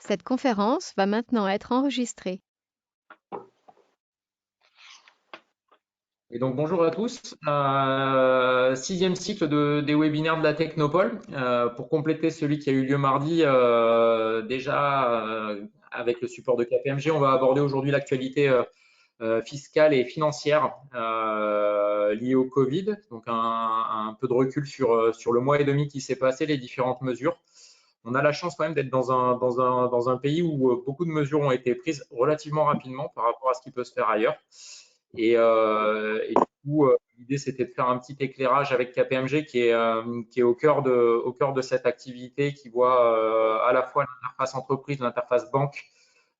Cette conférence va maintenant être enregistrée. Et donc bonjour à tous, sixième cycle des webinaires de la Technopole. Pour compléter celui qui a eu lieu mardi, avec le support de KPMG, on va aborder aujourd'hui l'actualité fiscale et financière liée au Covid. Donc un peu de recul sur le mois et demi qui s'est passé, les différentes mesures. On a la chance quand même d'être dans un pays où beaucoup de mesures ont été prises relativement rapidement par rapport à ce qui peut se faire ailleurs. Et du coup, l'idée, c'était de faire un petit éclairage avec KPMG qui est au cœur de cette activité, qui voit à la fois l'interface entreprise, l'interface banque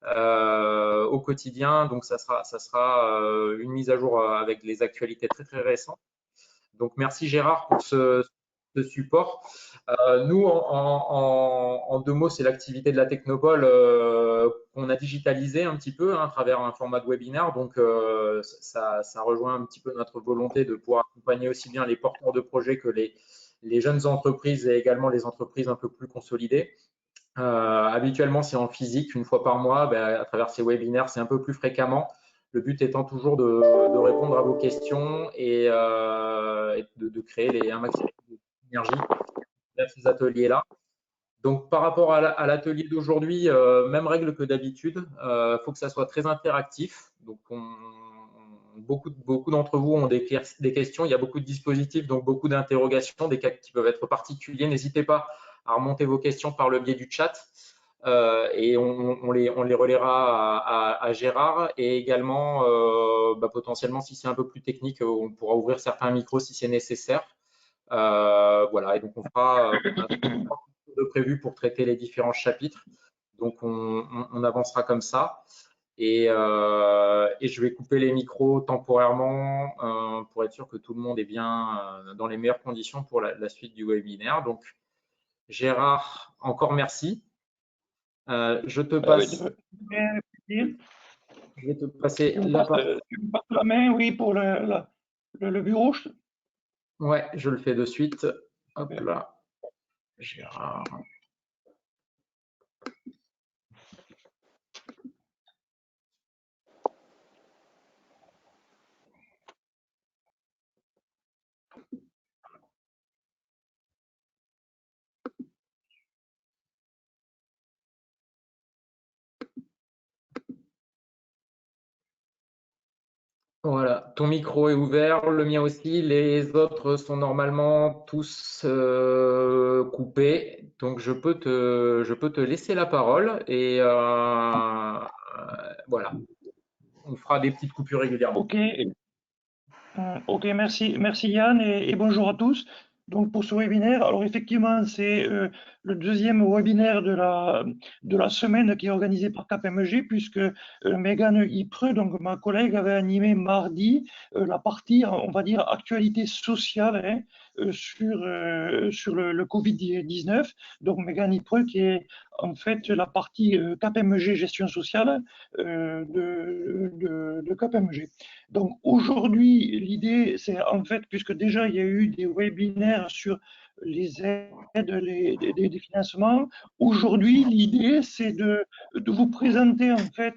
au quotidien. Donc, ça sera une mise à jour avec les actualités très, très récentes. Donc, merci Gérard pour ce support. Nous, en deux mots, c'est l'activité de la Technopole qu'on a digitalisée un petit peu hein, à travers un format de webinaire. Donc, ça rejoint un petit peu notre volonté de pouvoir accompagner aussi bien les porteurs de projets que les jeunes entreprises et également les entreprises un peu plus consolidées. Habituellement, c'est en physique, une fois par mois. Ben, à travers ces webinaires, c'est un peu plus fréquemment. Le but étant toujours de répondre à vos questions et de créer un maximum d'énergie vers ces ateliers-là. Donc, par rapport à l'atelier d'aujourd'hui, même règle que d'habitude, il faut que ça soit très interactif. Donc, beaucoup d'entre vous ont des questions, il y a beaucoup de dispositifs, donc beaucoup d'interrogations, des cas qui peuvent être particuliers. N'hésitez pas à remonter vos questions par le biais du chat et on les relaiera à Gérard. Et également, potentiellement, si c'est un peu plus technique, on pourra ouvrir certains micros si c'est nécessaire. Voilà, et donc on a de prévu pour traiter les différents chapitres. Donc on avancera comme ça. Et je vais couper les micros temporairement pour être sûr que tout le monde est bien dans les meilleures conditions pour la suite du webinaire. Donc Gérard, encore merci. Je te Oui, passe, bien, plaisir. je vais te passer Tu me la passes, parole. tu me passes la main, oui, pour le bureau. Ouais, je le fais de suite. Hop là, Gérard. Voilà, ton micro est ouvert, le mien aussi, les autres sont normalement tous coupés, donc je peux te laisser la parole et voilà, on fera des petites coupures régulièrement. Ok, ok, merci Yann et bonjour à tous. Donc pour ce webinaire, alors effectivement c'est le deuxième webinaire de la semaine qui est organisé par KPMG puisque Mégane Ypreux, donc ma collègue, avait animé mardi la partie, on va dire, actualité sociale hein, sur le Covid-19. Donc Mégane Ypreux qui est en fait la partie KPMG gestion sociale de KPMG. Donc aujourd'hui, l'idée, c'est en fait, puisque déjà il y a eu des webinaires sur les aides, des financements, aujourd'hui, l'idée, c'est de vous présenter en fait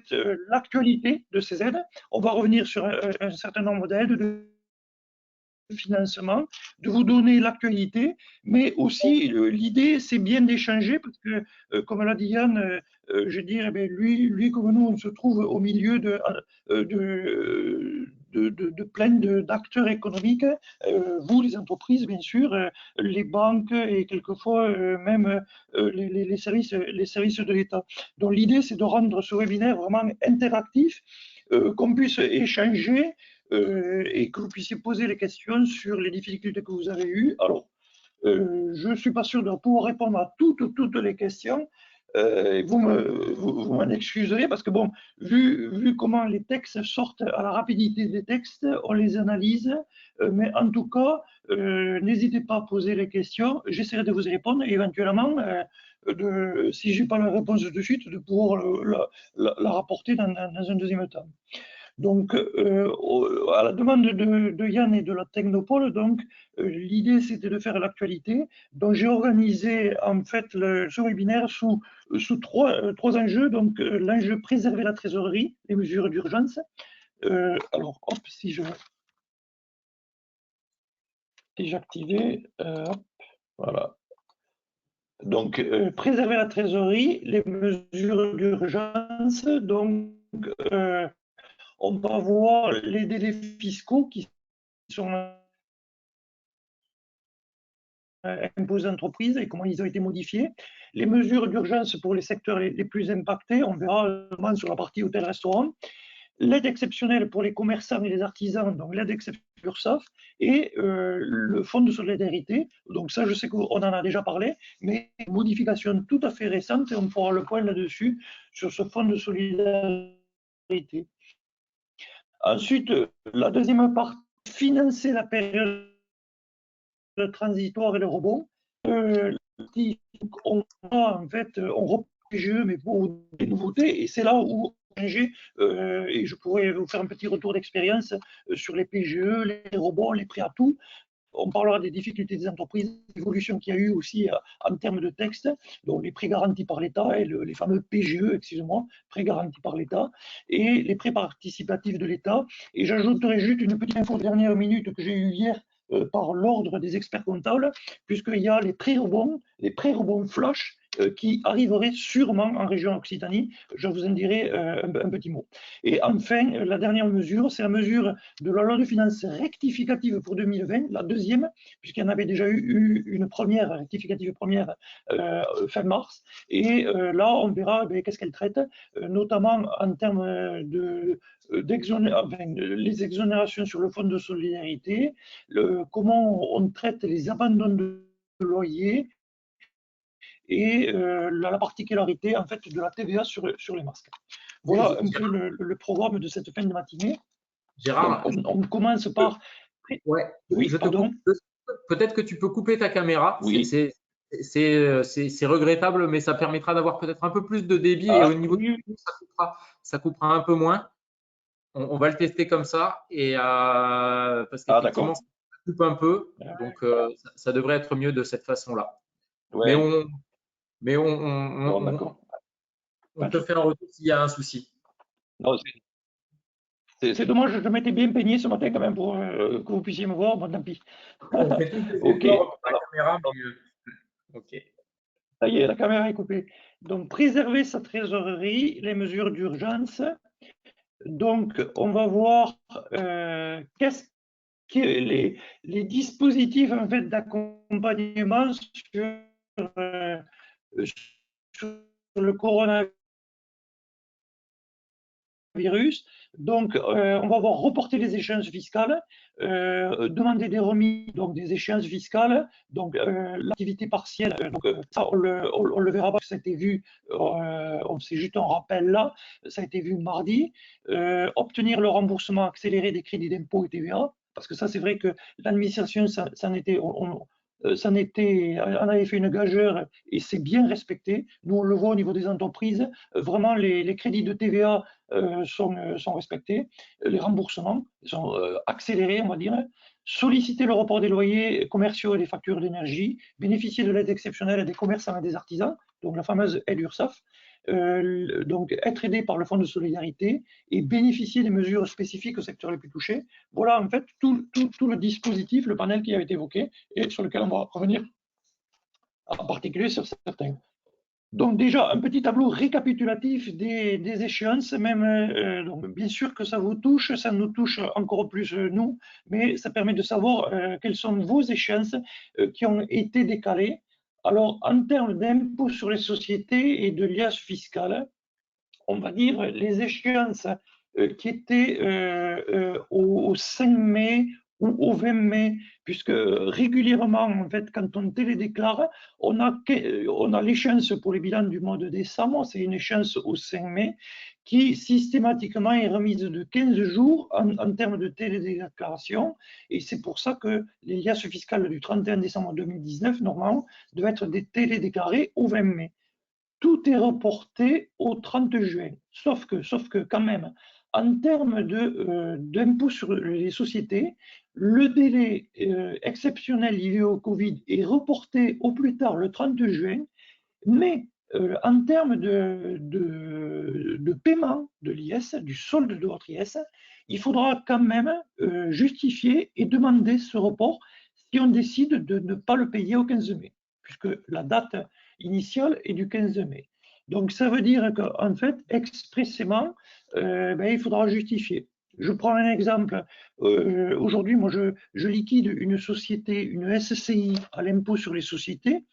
l'actualité de ces aides. On va revenir sur un certain nombre d'aides, de financement, de vous donner l'actualité, mais aussi l'idée, c'est bien d'échanger, parce que, comme l'a dit Yann, je dirais, eh lui comme nous, on se trouve au milieu de plein d'acteurs économiques, vous les entreprises bien sûr, les banques et quelquefois même les services de l'État. Donc l'idée c'est de rendre ce webinaire vraiment interactif, qu'on puisse échanger et que vous puissiez poser les questions sur les difficultés que vous avez eues. Alors, je ne suis pas sûr de pouvoir répondre à toutes les questions. Vous m'en excuserez parce que, bon, vu comment les textes sortent à la rapidité des textes, on les analyse. Mais en tout cas, n'hésitez pas à poser les questions. J'essaierai de vous y répondre et éventuellement, si je n'ai pas la réponse de suite, de pouvoir la rapporter dans un deuxième temps. Donc, à la demande de Yann et de la Technopole, donc, l'idée c'était de faire l'actualité. Donc, j'ai organisé en fait ce webinaire sous trois enjeux. Donc, l'enjeu préserver la trésorerie, les mesures d'urgence. Alors, hop, si j'activais, voilà. Donc, préserver la trésorerie, les mesures d'urgence. Donc, on va voir les délais fiscaux qui sont imposés aux entreprises et comment ils ont été modifiés. Les mesures d'urgence pour les secteurs les plus impactés, on verra notamment sur la partie hôtel-restaurant. L'aide exceptionnelle pour les commerçants et les artisans, donc l'aide exceptionnelle URSSAF, et le fonds de solidarité. Donc ça, je sais qu'on en a déjà parlé, mais une modification tout à fait récente, et on fera le point là-dessus, sur ce fonds de solidarité. Ensuite, la deuxième partie, financer la période transitoire et le rebond. On a en fait, on reprend les jeux, mais pour des nouveautés, et c'est là où et je pourrais vous faire un petit retour d'expérience sur les PGE, les rebonds, les prêts à tout. On parlera des difficultés des entreprises, l'évolution qu'il y a eu aussi en termes de texte, donc les prêts garantis par l'État et les fameux PGE, excusez-moi, prêts garantis par l'État, et les prêts participatifs de l'État. Et j'ajouterai juste une petite info de dernière minute que j'ai eue hier par l'ordre des experts comptables, puisqu'il y a les pré-rebonds flash qui arriveraient sûrement en région Occitanie. Je vous en dirai un petit mot. Et enfin, la dernière mesure, c'est la mesure de la loi de finances rectificative pour 2020, la deuxième, puisqu'il y en avait déjà eu une première, rectificative première, fin mars. Et là, on verra qu'est-ce qu'elle traite, notamment en termes les exonérations sur le fonds de solidarité, comment on traite les abandons de loyer et la particularité en fait de la TVA sur les masques. Voilà un peu le programme de cette fin de matinée. Gérard, on commence par. Ouais, oui, pardon. Peut-être que tu peux couper ta caméra. Oui. C'est regrettable, mais ça permettra d'avoir peut-être un peu plus de débit et au niveau du ça coupera un peu moins. On va le tester comme ça et parce qu'effectivement ça coupe un peu, donc ça devrait être mieux de cette façon-là. Ouais. Mais on te fait un retour s'il y a un souci. Non, c'est dommage, je m'étais bien peigné ce matin quand même pour que vous puissiez me voir, bon tant pis. Ok. La caméra, ok. Ça y est, la caméra est coupée. Donc, préserver sa trésorerie, les mesures d'urgence. Donc, on va voir qu'est-ce que les dispositifs en fait d'accompagnement sur le coronavirus. Donc, on va voir reporter les échéances fiscales, demander des remises, donc des échéances fiscales, donc l'activité partielle, donc ça on le verra pas, ça a été vu, c'est juste un rappel là, ça a été vu mardi, obtenir le remboursement accéléré des crédits d'impôt et TVA, parce que ça c'est vrai que l'administration, ça en était, on avait fait une gageure et c'est bien respecté. Nous, on le voit au niveau des entreprises, vraiment les crédits de TVA sont respectés, les remboursements sont accélérés, on va dire. Solliciter le report des loyers commerciaux et des factures d'énergie, bénéficier de l'aide exceptionnelle des commerçants et des artisans, donc la fameuse aide URSSAF, donc être aidé par le fonds de solidarité et bénéficier des mesures spécifiques aux secteurs les plus touchés. Voilà en fait tout le dispositif, le panel qui a été évoqué et sur lequel on va revenir en particulier sur certains. Donc déjà, un petit tableau récapitulatif des échéances, même, donc bien sûr que ça vous touche, ça nous touche encore plus nous, mais ça permet de savoir quelles sont vos échéances qui ont été décalées. Alors, en termes d'impôt sur les sociétés et de liasse fiscale, on va dire les échéances qui étaient au 5 mai ou au 20 mai, puisque régulièrement, en fait, quand on télédéclare, on a l'échéance pour les bilans du mois de décembre, c'est une échéance au 5 mai, qui systématiquement est remise de 15 jours en termes de télédéclaration, et c'est pour ça que les liasses fiscales du 31 décembre 2019, normalement, devaient être télédéclarées au 20 mai. Tout est reporté au 30 juin, sauf que quand même, En termes d'impôt sur les sociétés, le délai exceptionnel lié au Covid est reporté au plus tard le 30 juin, mais en termes de paiement de l'IS, du solde de votre IS, il faudra quand même justifier et demander ce report si on décide de ne pas le payer au 15 mai, puisque la date initiale est du 15 mai. Donc ça veut dire qu'en fait, expressément, il faudra justifier. Je prends un exemple. Aujourd'hui, moi, je liquide une société, une SCI à l'impôt sur les sociétés,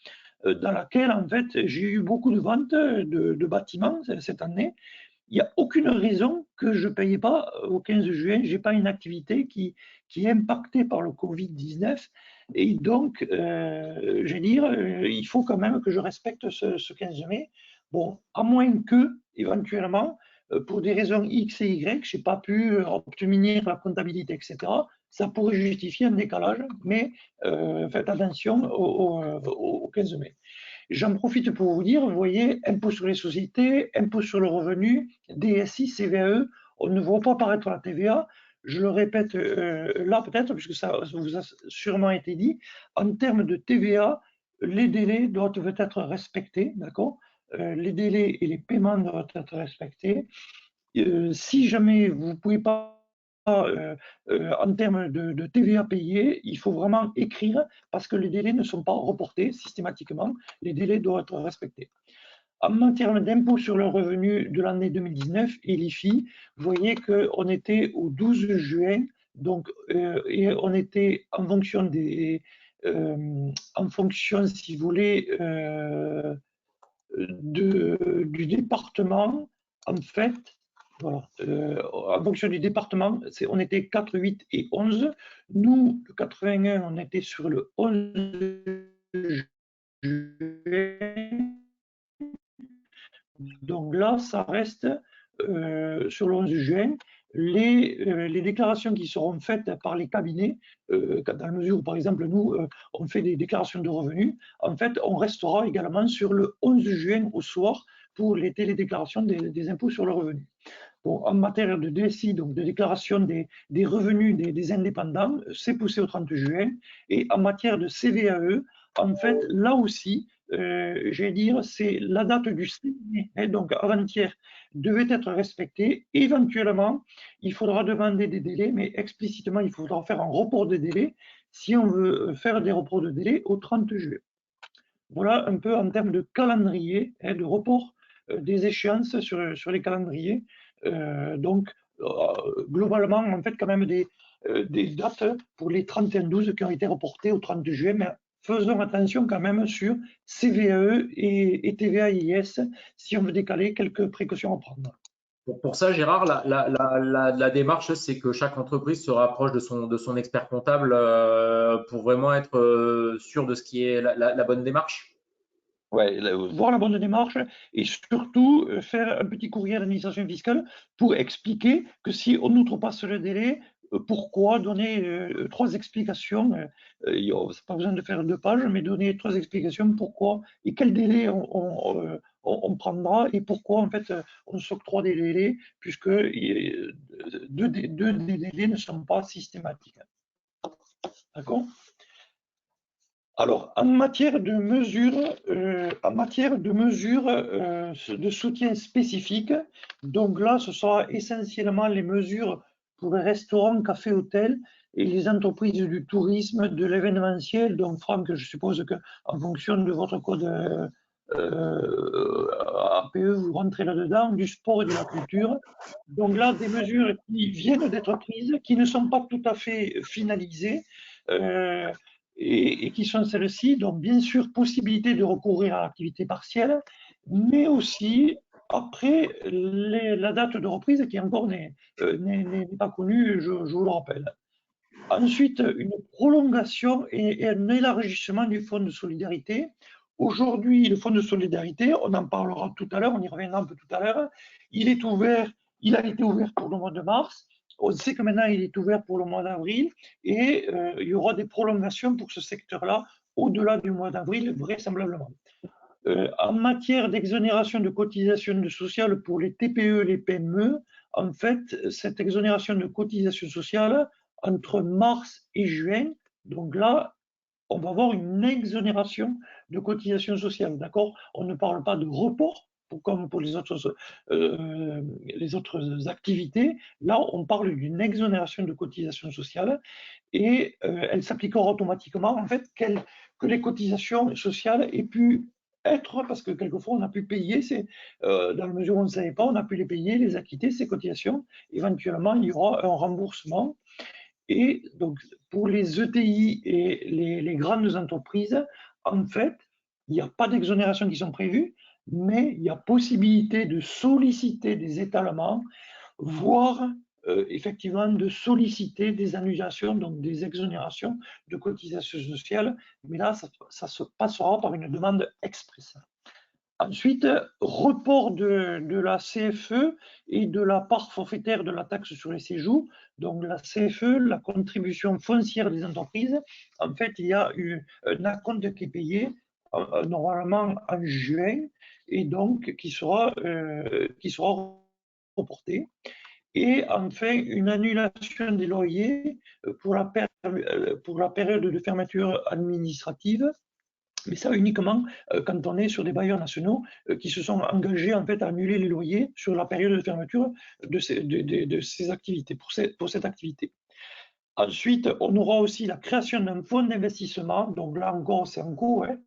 dans laquelle, en fait, j'ai eu beaucoup de ventes de bâtiments cette année. Il n'y a aucune raison que je ne paye pas au 15 juin. Je n'ai pas une activité qui est impactée par le Covid-19. Et donc, je vais dire, il faut quand même que je respecte ce 15 mai. Bon, à moins que, éventuellement, pour des raisons X et Y, je n'ai pas pu obtenir la comptabilité, etc., ça pourrait justifier un décalage, mais faites attention au 15 mai. J'en profite pour vous dire, vous voyez, impôt sur les sociétés, impôt sur le revenu, DSI, CVAE, on ne voit pas apparaître la TVA. Je le répète là peut-être, puisque ça vous a sûrement été dit, en termes de TVA, les délais doivent être respectés, d'accord? Les délais et les paiements doivent être respectés. Si jamais vous ne pouvez pas en termes de TVA payée, il faut vraiment écrire parce que les délais ne sont pas reportés systématiquement, les délais doivent être respectés. En matière d'impôt sur le revenu de l'année 2019 et l'IFI, vous voyez qu'on était au 12 juin, donc, et on était en fonction si vous voulez, du département, en fait, voilà, en fonction du département, on était 4, 8 et 11. Nous, le 81, on était sur le 11 juin. Donc là, ça reste sur le 11 juin. Les déclarations qui seront faites par les cabinets, dans la mesure où, par exemple, nous, on fait des déclarations de revenus, en fait, on restera également sur le 11 juin au soir pour les télédéclarations des impôts sur le revenu. Bon, en matière de DSI, donc de déclaration des revenus des indépendants, c'est poussé au 30 juin. Et en matière de CVAE, en fait, là aussi, je vais dire, c'est la date du 6 mai, hein, donc avant-hier, devait être respectée. Éventuellement, il faudra demander des délais, mais explicitement, il faudra faire un report de délai si on veut faire des reports de délai au 30 juin. Voilà un peu en termes de calendrier, hein, de report des échéances sur les calendriers. Donc, globalement, en fait, quand même des dates pour les 31-12 qui ont été reportées au 30 juin, mais faisons attention quand même sur CVAE et TVA-IS si on veut décaler, quelques précautions à prendre. Pour ça, Gérard, la démarche, c'est que chaque entreprise se rapproche de son expert comptable pour vraiment être sûr de ce qui est la bonne démarche. Ouais, voir la bonne démarche et surtout faire un petit courrier à l'administration fiscale pour expliquer que si on outrepasse le délai, pourquoi donner 3 explications. C'est pas besoin de faire 2 pages, mais donner 3 explications pourquoi et quel délai on prendra et pourquoi en fait on s'octroie des délais, puisque deux des délais ne sont pas systématiques. D'accord ? Alors, en matière de mesures de soutien spécifiques, donc là, ce sera essentiellement les mesures pour les restaurants, cafés, hôtels et les entreprises du tourisme, de l'événementiel. Donc, Franck, je suppose qu'en fonction de votre code APE, vous rentrez là-dedans, du sport et de la culture. Donc là, des mesures qui viennent d'être prises, qui ne sont pas tout à fait finalisées. Et qui sont celles-ci. Donc, bien sûr, possibilité de recourir à l'activité partielle, mais aussi après la date de reprise qui encore n'est pas connue, je vous le rappelle. Ensuite, une prolongation et un élargissement du fonds de solidarité. Aujourd'hui, le fonds de solidarité, on en parlera tout à l'heure, on y reviendra un peu tout à l'heure, il a été ouvert pour le mois de mars. On sait que maintenant, il est ouvert pour le mois d'avril et il y aura des prolongations pour ce secteur-là au-delà du mois d'avril, vraisemblablement. En matière d'exonération de cotisations sociales pour les TPE, les PME, en fait, cette exonération de cotisations sociales entre mars et juin, donc là, on va avoir une exonération de cotisations sociales, d'accord? On ne parle pas de report, comme pour les autres activités. Là, on parle d'une exonération de cotisations sociales et elle s'appliquera automatiquement, en fait, que les cotisations sociales aient pu être, parce que quelquefois on a pu payer, dans la mesure où on ne savait pas, on a pu les payer, les acquitter, ces cotisations. Éventuellement, il y aura un remboursement. Et donc, pour les ETI et les grandes entreprises, en fait, il n'y a pas d'exonération qui sont prévues, mais il y a possibilité de solliciter des étalements, voire effectivement de solliciter des annulations, donc des exonérations de cotisations sociales. Mais là, ça se passera par une demande expresse. Ensuite, report de la CFE et de la part forfaitaire de la taxe sur les séjours. Donc la CFE, la contribution foncière des entreprises, en fait, il y a eu un acompte qui est payé normalement en juin et donc qui sera reporté. Et enfin, une annulation des loyers pour la période de fermeture administrative, mais ça uniquement quand on est sur des bailleurs nationaux qui se sont engagés en fait à annuler les loyers sur la période de fermeture de ces activités, pour cette activité. Ensuite, on aura aussi la création d'un fonds d'investissement, donc là encore c'est en cours, hein,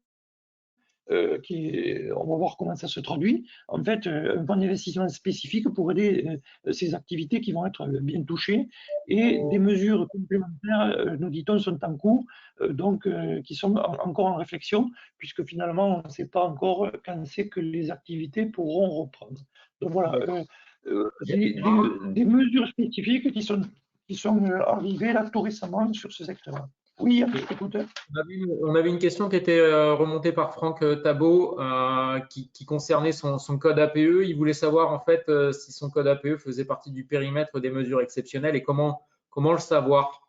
on va voir comment ça se traduit. En fait, un fonds d'investissement spécifique pour aider ces activités qui vont être bien touchées et des mesures complémentaires, nous dit-on, sont en cours, donc qui sont encore en réflexion, puisque finalement, on ne sait pas encore quand c'est que les activités pourront reprendre. Donc voilà, des mesures spécifiques qui sont arrivées là tout récemment sur ce secteur-là. Oui, écoute. On avait une question qui était remontée par Franck Tabot qui concernait son code APE. Il voulait savoir en fait si son code APE faisait partie du périmètre des mesures exceptionnelles et comment le savoir.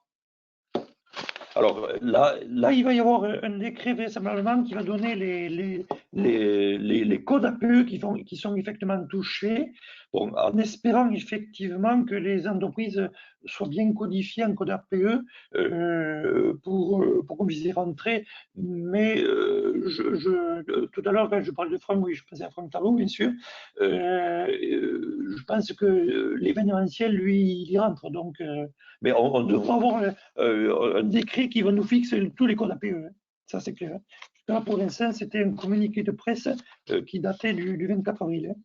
Alors là, il va y avoir un décret vraisemblablement qui va donner les codes APE qui sont effectivement touchés, bon, en espérant effectivement que les entreprises soient bien codifiées en code APE pour qu'on puisse y rentrer. Mais tout à l'heure, quand je parle de Franck, oui, je pensais à Franck Tabot, bien sûr. Je pense que l'événementiel, lui, il y rentre. Donc, mais on devra avoir un décret qui va nous fixer tous les codes APE. Hein. Ça, c'est clair. Là, pour l'instant, c'était un communiqué de presse qui datait du 24 avril. Hein.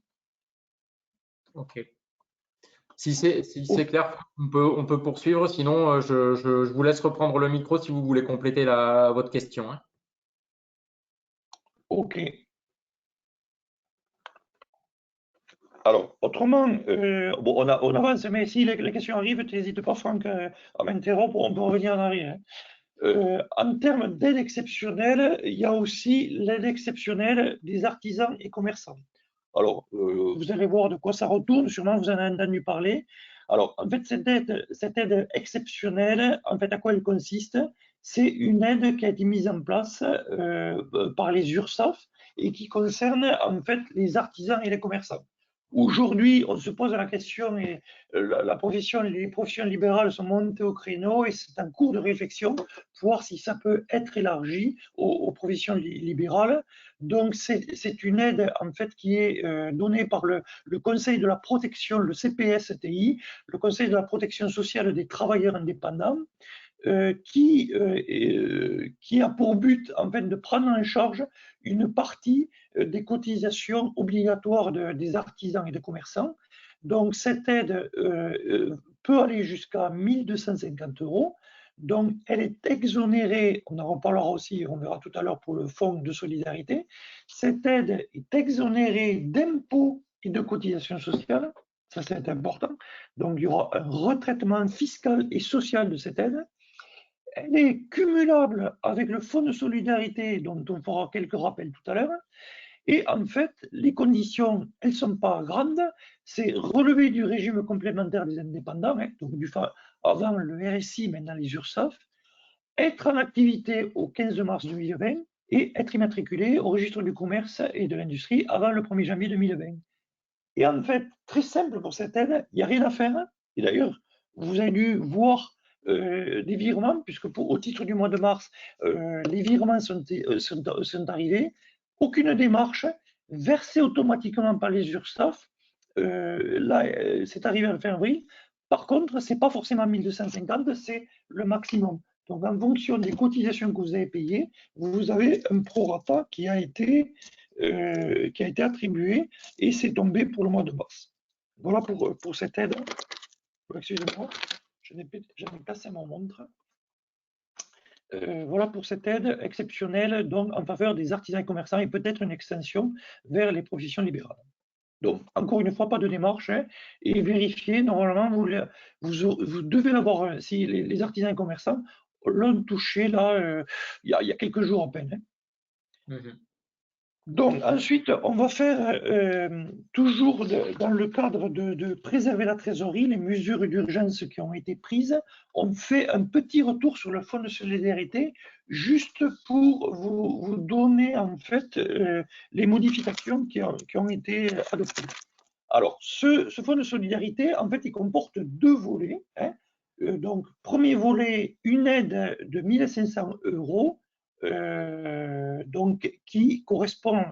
Ok. Si c'est clair, on peut poursuivre. Sinon, je vous laisse reprendre le micro si vous voulez compléter votre question. Hein. Ok. Alors, autrement, bon, on avance, mais si les questions arrivent, n'hésite pas, Franck, à m'interrompre, on peut revenir en arrière. En termes d'aide exceptionnelle, il y a aussi l'aide exceptionnelle des artisans et commerçants. Alors, vous allez voir de quoi ça retourne, sûrement vous en avez entendu parler. Alors, en fait, cette aide exceptionnelle, en fait, à quoi elle consiste? C'est une aide qui a été mise en place par les URSSAF et qui concerne, en fait, les artisans et les commerçants. Aujourd'hui, on se pose la question et les professions libérales sont montées au créneau et c'est en cours de réflexion pour voir si ça peut être élargi aux professions libérales. Donc, c'est une aide en fait qui est donnée par le Conseil de la protection, le CPSTI, le Conseil de la protection sociale des travailleurs indépendants, qui a pour but en fait de prendre en charge une partie des cotisations obligatoires des artisans et des commerçants. Donc cette aide peut aller jusqu'à 1 250 €. Donc elle est exonérée, on en reparlera aussi, on verra tout à l'heure pour le fonds de solidarité. Cette aide est exonérée d'impôts et de cotisations sociales. Ça, c'est important. Donc il y aura un retraitement fiscal et social de cette aide. Elle est cumulable avec le fonds de solidarité dont on fera quelques rappels tout à l'heure. Et en fait, les conditions, elles ne sont pas grandes. C'est relever du régime complémentaire des indépendants, hein, donc avant le RSI, maintenant les URSSAF, être en activité au 15 mars 2020 et être immatriculé au registre du commerce et de l'industrie avant le 1er janvier 2020. Et en fait, très simple pour cette aide, il n'y a rien à faire. Et d'ailleurs, vous avez dû voir des virements, puisque au titre du mois de mars, les virements sont arrivés. Aucune démarche, versée automatiquement par les URSSAF. Là, c'est arrivé en fin avril. Par contre, ce n'est pas forcément 1250, c'est le maximum. Donc, en fonction des cotisations que vous avez payées, vous avez un prorata qui a été attribué et c'est tombé pour le mois de mars. Voilà pour cette aide. Excusez-moi, j'avais passé mon montre. Voilà pour cette aide exceptionnelle donc, en faveur des artisans et commerçants et peut-être une extension vers les professions libérales. Donc, encore une fois, pas de démarche hein, et vérifiez, normalement, vous devez l'avoir, si les artisans et commerçants l'ont touché là, il y a quelques jours à peine. Hein. Donc, ensuite, on va faire, toujours dans le cadre de préserver la trésorerie, les mesures d'urgence qui ont été prises, on fait un petit retour sur le fonds de solidarité, juste pour vous donner en fait les modifications qui ont été adoptées. Alors, ce fonds de solidarité, en fait, il comporte deux volets. Hein. Donc, premier volet, une aide de 1 500 €, donc, qui correspond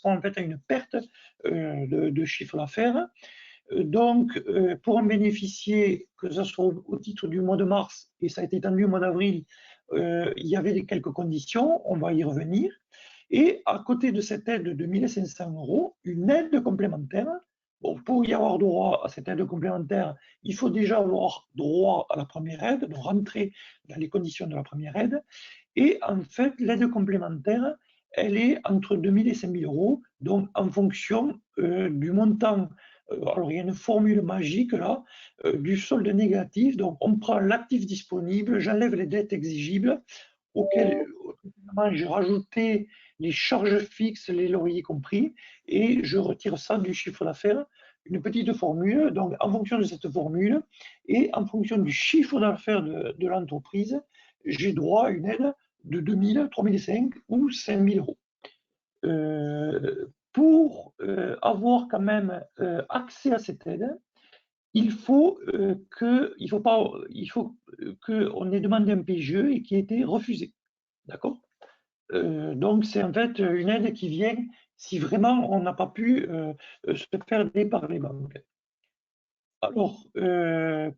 en fait à une perte de chiffre d'affaires. Donc, pour en bénéficier, que ce soit au titre du mois de mars, et ça a été étendu au mois d'avril, il y avait quelques conditions, on va y revenir. Et à côté de cette aide de 1 500 €, une aide complémentaire. Bon, pour y avoir droit à cette aide complémentaire, il faut déjà avoir droit à la première aide, donc rentrer dans les conditions de la première aide. Et en fait, l'aide complémentaire, elle est entre 2 000 et 5 000 €, donc en fonction du montant. Alors, il y a une formule magique là, du solde négatif. Donc, on prend l'actif disponible, j'enlève les dettes exigibles, auxquelles j'ai rajouté les charges fixes, les loyers compris, et je retire ça du chiffre d'affaires. Une petite formule, donc en fonction de cette formule et en fonction du chiffre d'affaires de l'entreprise, j'ai droit à une aide de 2 000, 3 500 ou 5 000 €. Pour avoir quand même accès à cette aide, il faut qu'on ait demandé un PGE et qui ait été refusé. D'accord? Donc, c'est en fait une aide qui vient si vraiment on n'a pas pu se faire aider par les banques. Alors,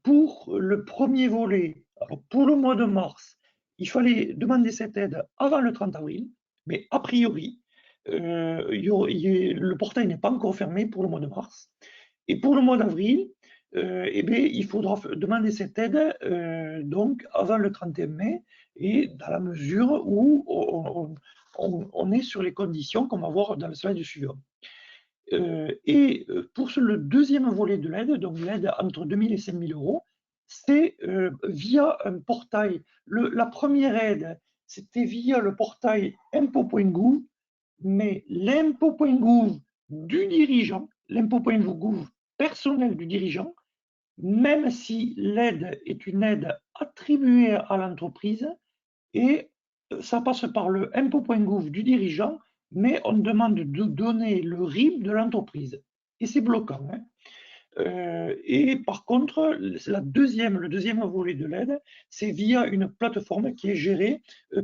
pour le premier volet, alors pour le mois de mars, il fallait demander cette aide avant le 30 avril, mais a priori, le portail n'est pas encore fermé pour le mois de mars. Et pour le mois d'avril, eh bien, il faudra demander cette aide donc avant le 31 mai et dans la mesure où on est sur les conditions qu'on va voir dans le slide suivant. Et pour le deuxième volet de l'aide, donc l'aide entre 2 000 et 5 000 €, c'est via un portail. La première aide, c'était via le portail impôt.gouv, mais l'impôt.gouv du dirigeant, l'impôt.gouv personnel du dirigeant, même si l'aide est une aide attribuée à l'entreprise, et ça passe par le impôt.gouv du dirigeant, mais on demande de donner le RIB de l'entreprise. Et c'est bloquant. Hein. Et par contre, le deuxième volet de l'aide, c'est via une plateforme qui est gérée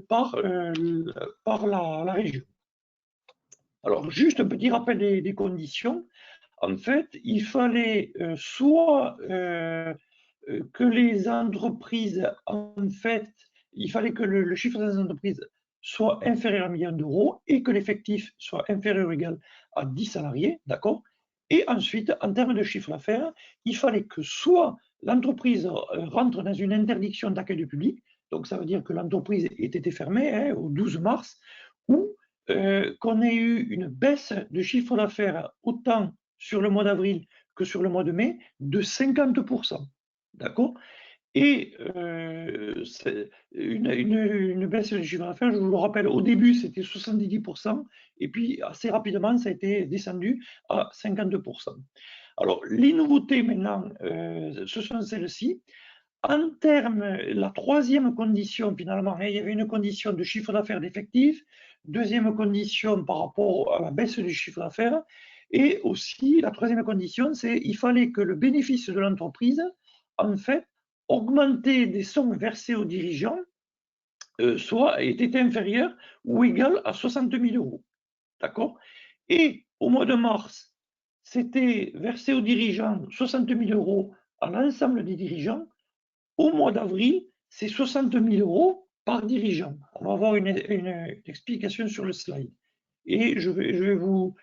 par la région. Alors, juste un petit rappel des conditions. En fait, il fallait soit que les entreprises, en fait, il fallait que le chiffre des entreprises soit inférieur à 1 million d'euros et que l'effectif soit inférieur ou égal à 10 salariés, d'accord? Et ensuite, en termes de chiffre d'affaires, il fallait que soit l'entreprise rentre dans une interdiction d'accueil du public, donc ça veut dire que l'entreprise ait été fermée hein, au 12 mars, ou qu'on ait eu une baisse de chiffre d'affaires autant sur le mois d'avril que sur le mois de mai de 50%. D'accord? Et une baisse de chiffre d'affaires, je vous le rappelle, au début c'était 70%, et puis assez rapidement ça a été descendu à 52%. Alors les nouveautés maintenant, ce sont celles-ci. En termes, la troisième condition, finalement, il y avait une condition de chiffre d'affaires d'effectifs, deuxième condition par rapport à la baisse du chiffre d'affaires, et aussi la troisième condition, c'est il fallait que le bénéfice de l'entreprise, en fait, augmenté des sommes versées aux dirigeants, soit était inférieur ou égal à 60 000 euros. D'accord? Et au mois de mars, c'était versé aux dirigeants 60 000 euros à l'ensemble des dirigeants. Au mois d'avril, c'est 60 000 euros par dirigeant. On va avoir une explication sur le slide. Et je vais vous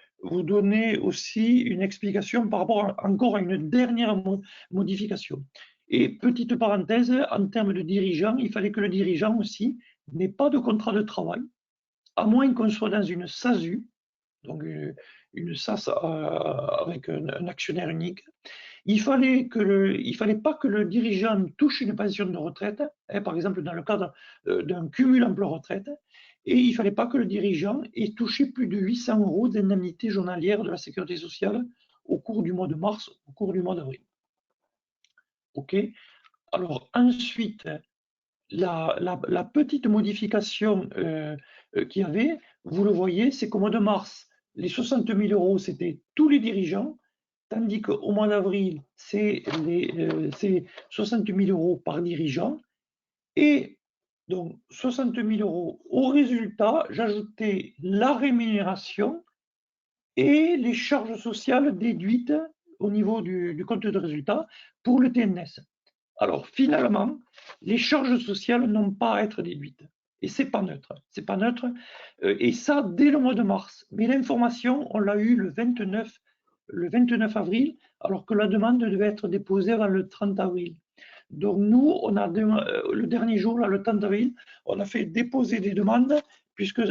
donner aussi une explication par rapport encore à une dernière modification. Et petite parenthèse, en termes de dirigeant, il fallait que le dirigeant aussi n'ait pas de contrat de travail, à moins qu'on soit dans une SASU, donc une SAS avec un actionnaire unique. Il fallait pas que le dirigeant touche une pension de retraite, hein, par exemple dans le cadre d'un cumul emploi-retraite, et il ne fallait pas que le dirigeant ait touché plus de 800 euros d'indemnité journalière de la sécurité sociale au cours du mois de mars, au cours du mois d'avril. OK. Alors ensuite, la petite modification qu'il y avait, vous le voyez, c'est qu'au mois de mars, les 60 000 euros, c'était tous les dirigeants, tandis qu'au mois d'avril, c'est 60 000 euros par dirigeant. Et donc, 60 000 euros. Au résultat, j'ajoutais la rémunération et les charges sociales déduites au niveau du compte de résultat pour le TNS. Alors, finalement, les charges sociales n'ont pas à être déduites. Et c'est pas neutre. C'est pas neutre. Et ça, dès le mois de mars. Mais l'information, on l'a eu le 29 avril, alors que la demande devait être déposée avant le 30 avril. Donc nous, on a le dernier jour, là, le 30 avril, on a fait déposer des demandes puisque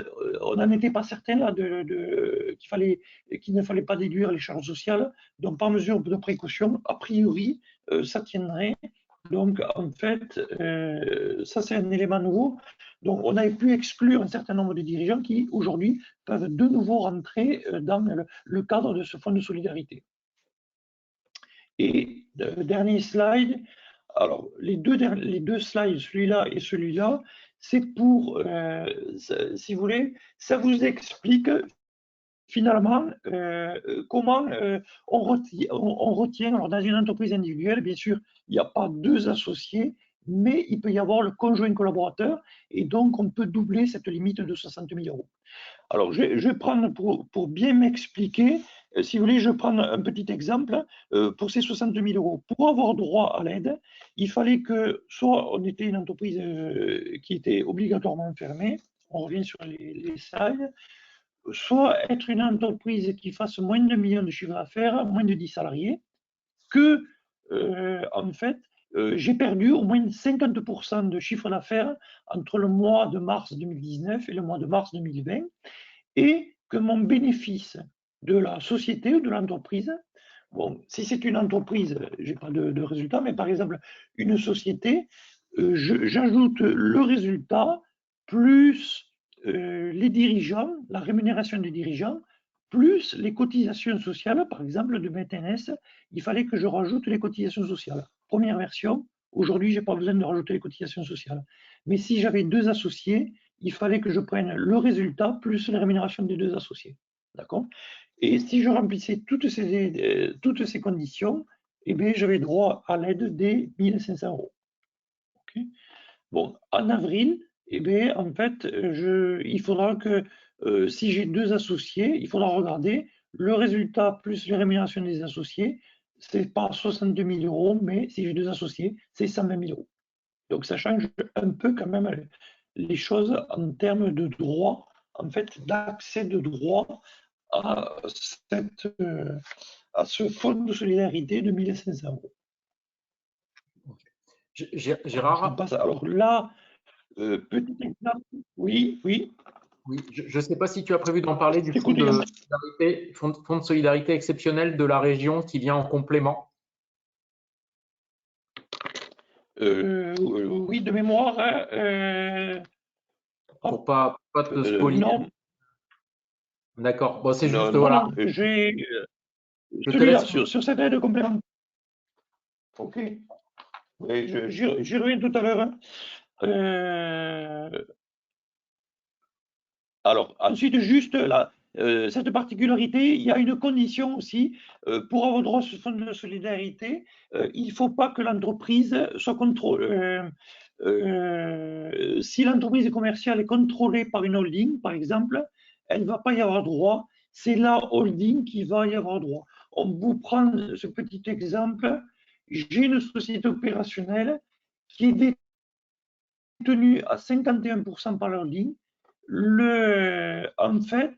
on n'en était pas certain là qu'il ne fallait pas déduire les charges sociales. Donc par mesure de précaution, a priori, ça tiendrait. Donc en fait, ça c'est un élément nouveau. Donc on avait pu exclure un certain nombre de dirigeants qui aujourd'hui peuvent de nouveau rentrer dans le cadre de ce fonds de solidarité. Et dernier slide. Alors, les deux slides, celui-là et celui-là, c'est pour, si vous voulez, ça vous explique finalement comment on retient, alors dans une entreprise individuelle, bien sûr, il n'y a pas deux associés, mais il peut y avoir le conjoint collaborateur, et donc on peut doubler cette limite de 60 000 euros. Alors, je vais prendre, pour bien m'expliquer, si vous voulez, je prends un petit exemple. Pour ces 60 000 euros, pour avoir droit à l'aide, il fallait que soit on était une entreprise qui était obligatoirement fermée, on revient sur les slides, soit être une entreprise qui fasse moins de 2 millions de chiffre d'affaires, moins de 10 salariés, que, en fait, j'ai perdu au moins 50% de chiffre d'affaires entre le mois de mars 2019 et le mois de mars 2020, et que mon bénéfice de la société ou de l'entreprise, bon, si c'est une entreprise, je n'ai pas de résultat, mais par exemple, une société, j'ajoute le résultat plus les dirigeants, la rémunération des dirigeants, plus les cotisations sociales, par exemple, de BTNS, il fallait que je rajoute les cotisations sociales. Première version, aujourd'hui, je n'ai pas besoin de rajouter les cotisations sociales. Mais si j'avais deux associés, il fallait que je prenne le résultat plus la rémunération des deux associés. D'accord? Et si je remplissais toutes ces conditions, eh bien, j'avais droit à l'aide des 1500 euros. Okay. Bon, en avril, eh bien, en fait, il faudra que, si j'ai deux associés, il faudra regarder le résultat plus les rémunérations des associés. Ce n'est pas 62 000 euros, mais si j'ai deux associés, c'est 120 000 euros. Donc, ça change un peu quand même les choses en termes de droit, en fait, d'accès de droit à ce fonds de solidarité de 1500 euros. Gérard, alors là, petit exemple, oui. Oui, je ne sais pas si tu as prévu d'en parler du fonds de solidarité exceptionnel de la région qui vient en complément. Oui, de mémoire. Pour pas te spoiler. Non. D'accord. Bon, c'est juste, non, voilà. Non, j'ai celui-là sur cette aide complémentaire. OK. Oui, j'y reviens tout à l'heure. Hein. Alors, ensuite, juste là, cette particularité, il y a une condition aussi pour avoir droit à ce fonds de solidarité. Il ne faut pas que l'entreprise soit contrôlée. Si l'entreprise commerciale est contrôlée par une holding, par exemple, elle ne va pas y avoir droit. C'est la holding qui va y avoir droit. On vous prend ce petit exemple. J'ai une société opérationnelle qui est détenue à 51% par la holding. En fait,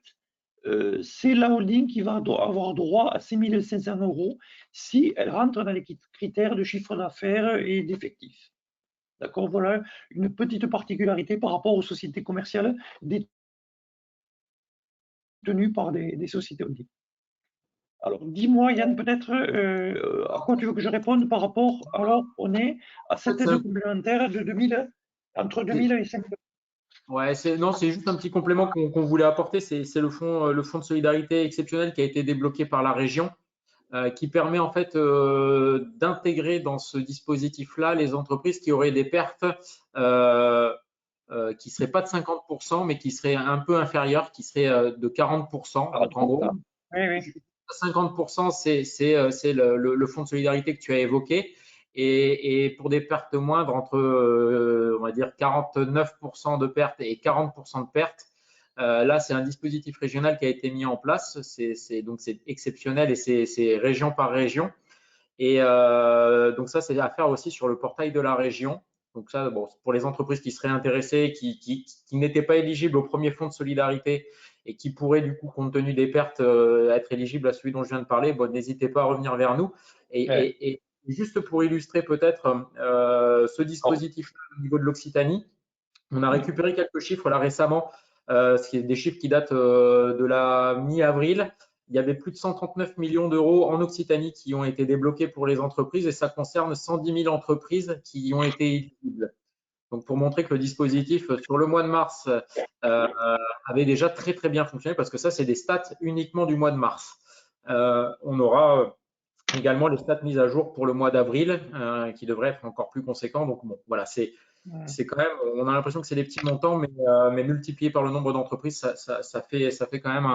c'est la holding qui va avoir droit à 6 500 € si elle rentre dans les critères de chiffre d'affaires et d'effectifs. D'accord, voilà une petite particularité par rapport aux sociétés commerciales détenues par des sociétés holding. Alors, dis-moi, Yann, peut-être à quoi tu veux que je réponde par rapport. Alors, on est à cette aide complémentaire de 2000, entre 2000 et 5000. Ouais, non, c'est juste un petit complément qu'on voulait apporter. C'est le fonds de solidarité exceptionnel qui a été débloqué par la région, qui permet en fait d'intégrer dans ce dispositif-là les entreprises qui auraient des pertes qui ne seraient pas de 50%, mais qui seraient un peu inférieures, qui seraient de 40%. Donc en gros, Oui, oui. 50%, c'est le fonds de solidarité que tu as évoqué. Et pour des pertes moindres, entre, on va dire, 49% de pertes et 40% de pertes, là, c'est un dispositif régional qui a été mis en place. Donc, c'est exceptionnel et c'est région par région. Et donc, ça, c'est à faire aussi sur le portail de la région. Donc, ça, bon, pour les entreprises qui seraient intéressées, qui n'étaient pas éligibles au premier fonds de solidarité et qui pourraient, du coup, compte tenu des pertes, être éligibles à celui dont je viens de parler, bon, n'hésitez pas à revenir vers nous. Et juste pour illustrer peut-être ce dispositif au niveau de l'Occitanie, on a récupéré quelques chiffres là récemment, des chiffres qui datent de la mi-avril. Il y avait plus de 139 millions d'euros en Occitanie qui ont été débloqués pour les entreprises et ça concerne 110 000 entreprises qui y ont été éligibles. Donc, pour montrer que le dispositif sur le mois de mars avait déjà très très bien fonctionné, parce que ça, c'est des stats uniquement du mois de mars. On aura également les stats mises à jour pour le mois d'avril, qui devraient être encore plus conséquents. Donc, bon, voilà, c'est quand même, on a l'impression que c'est des petits montants, mais multiplié par le nombre d'entreprises, ça fait quand même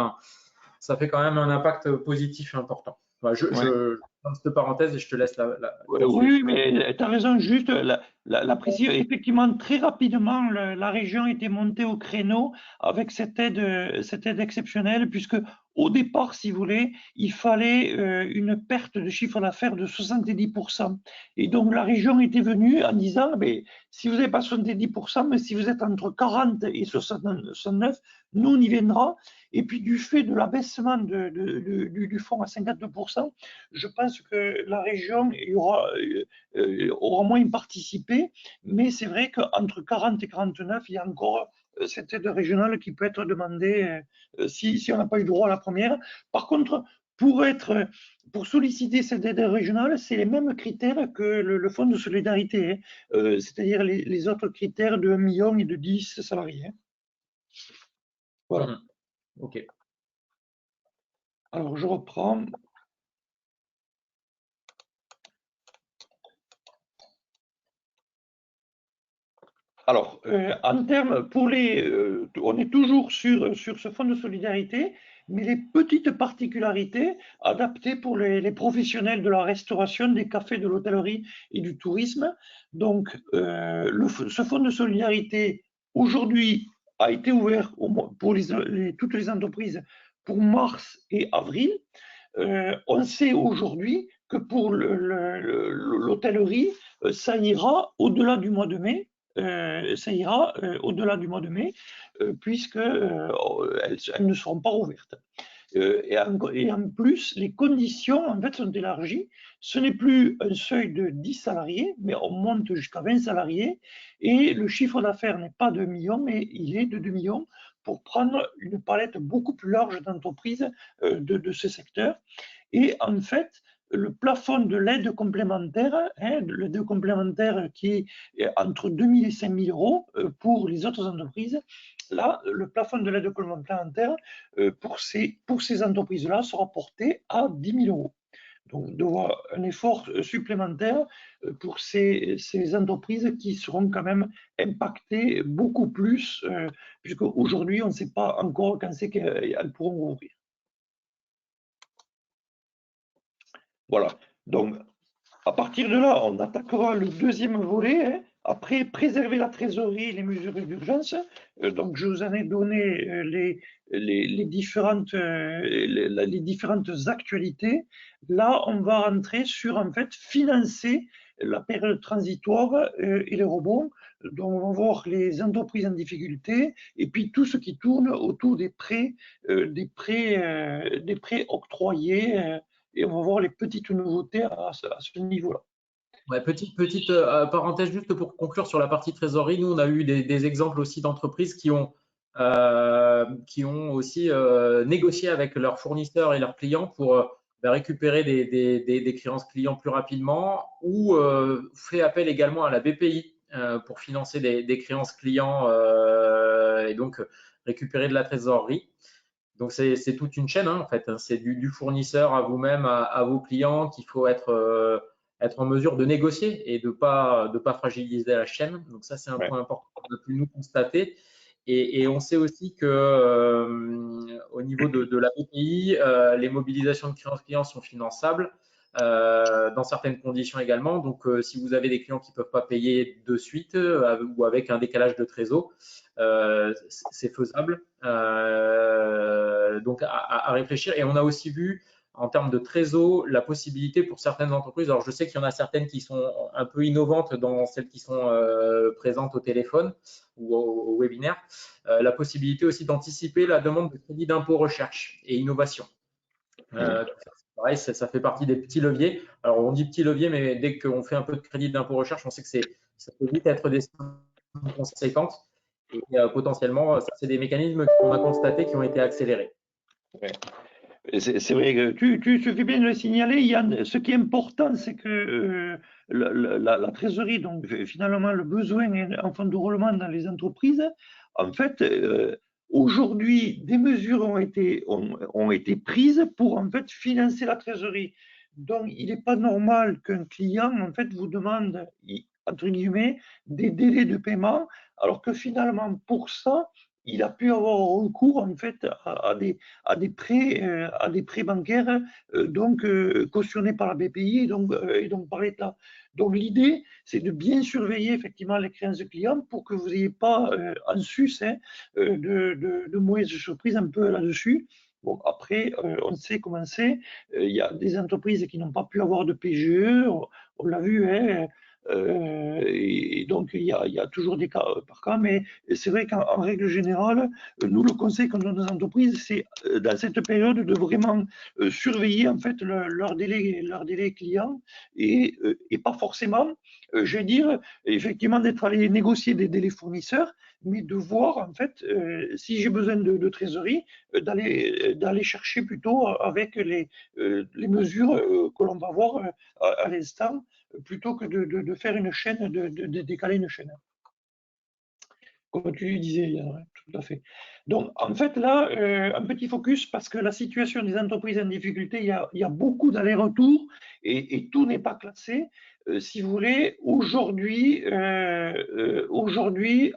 un impact positif important. Voilà, je ferme cette parenthèse et je te laisse la Oui, mais tu as raison, juste la précision. Effectivement, très rapidement, la région était montée au créneau avec cette aide exceptionnelle, puisque au départ, si vous voulez, il fallait une perte de chiffre d'affaires de 70%. Et donc, la région était venue en disant, mais, si vous n'avez pas 70%, mais si vous êtes entre 40 et 69, nous, on y viendra. Et puis, du fait de l'abaissement du fonds à 52%, je pense que la région aura moins participé, mais c'est vrai qu'entre 40 et 49, il y a encore cette aide régionale qui peut être demandée si on n'a pas eu droit à la première. Par contre, pour solliciter cette aide régionale, c'est les mêmes critères que le fonds de solidarité, hein, c'est-à-dire les autres critères de 1 million et de 10 salariés. Hein. Voilà. OK. Alors, je reprends. Alors, en termes, on est toujours sur ce fonds de solidarité, mais les petites particularités adaptées pour les professionnels de la restauration, des cafés, de l'hôtellerie et du tourisme. Donc, ce fonds de solidarité, aujourd'hui, a été ouvert pour toutes les entreprises pour mars et avril. On sait aujourd'hui que pour l'hôtellerie, ça ira au-delà du mois de mai. Puisqu'elles ne seront pas ouvertes. Et en plus, les conditions en fait sont élargies. Ce n'est plus un seuil de 10 salariés, mais on monte jusqu'à 20 salariés. Et le chiffre d'affaires n'est pas de millions, mais il est de 2 millions pour prendre une palette beaucoup plus large d'entreprises de ce secteur. Et en fait, le plafond de l'aide complémentaire, hein, l'aide complémentaire qui est entre 2 000 et 5 000 euros pour les autres entreprises, là, le plafond de l'aide complémentaire pour ces entreprises-là sera porté à 10 000 euros. Donc, d'avoir un effort supplémentaire pour ces entreprises qui seront quand même impactées beaucoup plus, puisqu'aujourd'hui, on ne sait pas encore quand c'est qu'elles pourront rouvrir. Voilà. Donc, à partir de là, on attaquera le deuxième volet. Hein. Après, préserver la trésorerie et les mesures d'urgence. Donc, je vous en ai donné les différentes actualités. Là, on va rentrer sur, en fait, financer la période transitoire et les rebonds. Donc, on va voir les entreprises en difficulté et puis tout ce qui tourne autour des prêts octroyés. Et on va voir les petites nouveautés à ce niveau-là. Ouais, petite parenthèse juste pour conclure sur la partie trésorerie. Nous, on a eu des exemples aussi d'entreprises qui ont aussi négocié avec leurs fournisseurs et leurs clients pour récupérer des créances clients plus rapidement ou fait appel également à la BPI pour financer des créances clients et donc récupérer de la trésorerie. Donc, c'est toute une chaîne, hein, en fait. C'est du fournisseur à vous-même, à vos clients qu'il faut être en mesure de négocier et de pas fragiliser la chaîne. Donc, ça, c'est un point important qu'on a pu nous constater. Et on sait aussi que au niveau de la BPI, les mobilisations de créances clients sont finançables dans certaines conditions également. Donc, si vous avez des clients qui ne peuvent pas payer de suite ou avec un décalage de trésor, c'est faisable. Donc, à réfléchir. Et on a aussi vu en termes de trésor la possibilité pour certaines entreprises. Alors, je sais qu'il y en a certaines qui sont un peu innovantes dans celles qui sont présentes au téléphone ou au webinaire. La possibilité aussi d'anticiper la demande de crédit d'impôt recherche et innovation. Pareil, ça fait partie des petits leviers. Alors, on dit petits leviers, mais dès qu'on fait un peu de crédit d'impôt recherche, on sait que ça peut vite être des sommes conséquentes. Et potentiellement, ça, c'est des mécanismes qu'on a constatés qui ont été accélérés. Ouais. C'est vrai que tu fais bien de le signaler, Yann. Ce qui est important, c'est que la trésorerie, donc finalement le besoin en fonds de roulement dans les entreprises, en fait, aujourd'hui, des mesures ont été prises pour en fait financer la trésorerie. Donc, il n'est pas normal qu'un client en fait vous demande, entre guillemets, des délais de paiement, alors que finalement, pour ça, il a pu avoir recours en fait à des prêts bancaires cautionnés par la BPI et donc par l'État. Donc l'idée, c'est de bien surveiller effectivement les créances clients pour que vous n'ayez pas en sus de mauvaises surprises un peu là-dessus. Bon, après, on sait comment c'est. Il y a des entreprises qui n'ont pas pu avoir de PGE, on l'a vu, hein, et donc il y a toujours des cas par cas, mais c'est vrai qu'en règle générale, nous, le conseil qu'on donne aux entreprises, c'est dans cette période de vraiment surveiller en fait leur délai client et pas forcément, je vais dire, effectivement d'être allé négocier des délais fournisseurs, mais de voir en fait si j'ai besoin de trésorerie, d'aller chercher plutôt avec les mesures que l'on va voir à l'instant, plutôt que de faire une chaîne, de décaler une chaîne. Comme tu disais, Yann, tout à fait. Donc, en fait, là, un petit focus, parce que la situation des entreprises en difficulté, il y a beaucoup d'allers-retours et tout n'est pas classé. Si vous voulez, aujourd'hui,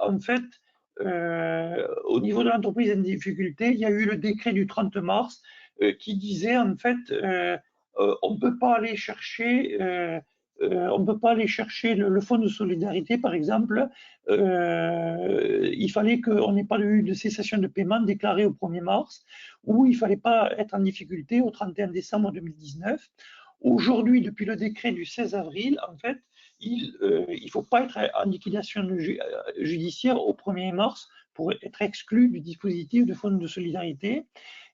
en fait, au niveau de l'entreprise en difficulté, il y a eu le décret du 30 mars qui disait, en fait, on ne peut pas aller chercher le fonds de solidarité, par exemple. Il fallait qu'on n'ait pas eu de cessation de paiement déclarée au 1er mars, ou il ne fallait pas être en difficulté au 31 décembre 2019. Aujourd'hui, depuis le décret du 16 avril, en fait, il ne faut pas être en liquidation judiciaire au 1er mars pour être exclu du dispositif de fonds de solidarité.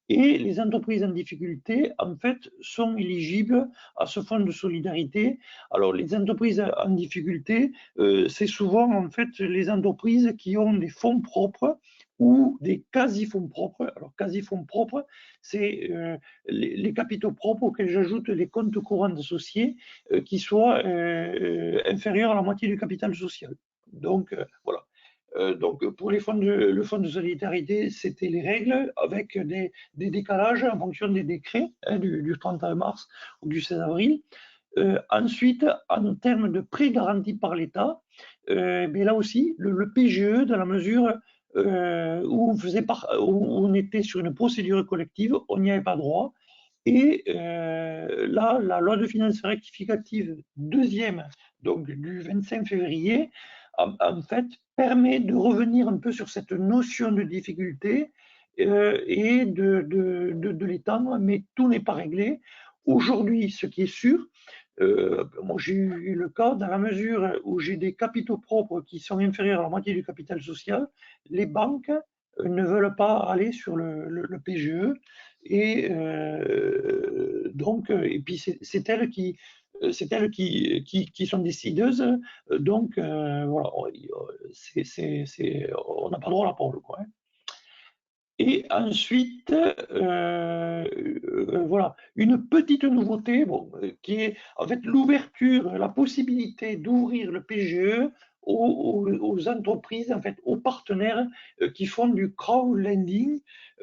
Et les entreprises en difficulté, en fait, sont éligibles à ce fonds de solidarité. Alors, les entreprises en difficulté, c'est souvent, en fait, les entreprises qui ont des fonds propres ou des quasi-fonds propres. Alors, quasi-fonds propres, c'est les capitaux propres auxquels j'ajoute les comptes courants associés qui soient inférieurs à la moitié du capital social. Donc, voilà. Donc, pour le fonds de solidarité, c'était les règles avec des décalages en fonction des décrets du 31 mars ou du 16 avril. Ensuite, en termes de prêts garantis par l'État, mais là aussi, le PGE, dans la mesure où on était sur une procédure collective, on n'y avait pas droit. Et là, la loi de finances rectificative deuxième, donc du 25 février, en fait, permet de revenir un peu sur cette notion de difficulté et de l'étendre, mais tout n'est pas réglé. Aujourd'hui, ce qui est sûr, moi j'ai eu le cas dans la mesure où j'ai des capitaux propres qui sont inférieurs à la moitié du capital social, les banques ne veulent pas aller sur le PGE et donc et puis c'est elles qui sont décideuses, donc voilà, on n'a pas droit à la parole, quoi. Hein. Et ensuite, voilà, une petite nouveauté, bon, qui est en fait l'ouverture, la possibilité d'ouvrir le PGE aux entreprises, en fait, aux partenaires qui font du crowdlending,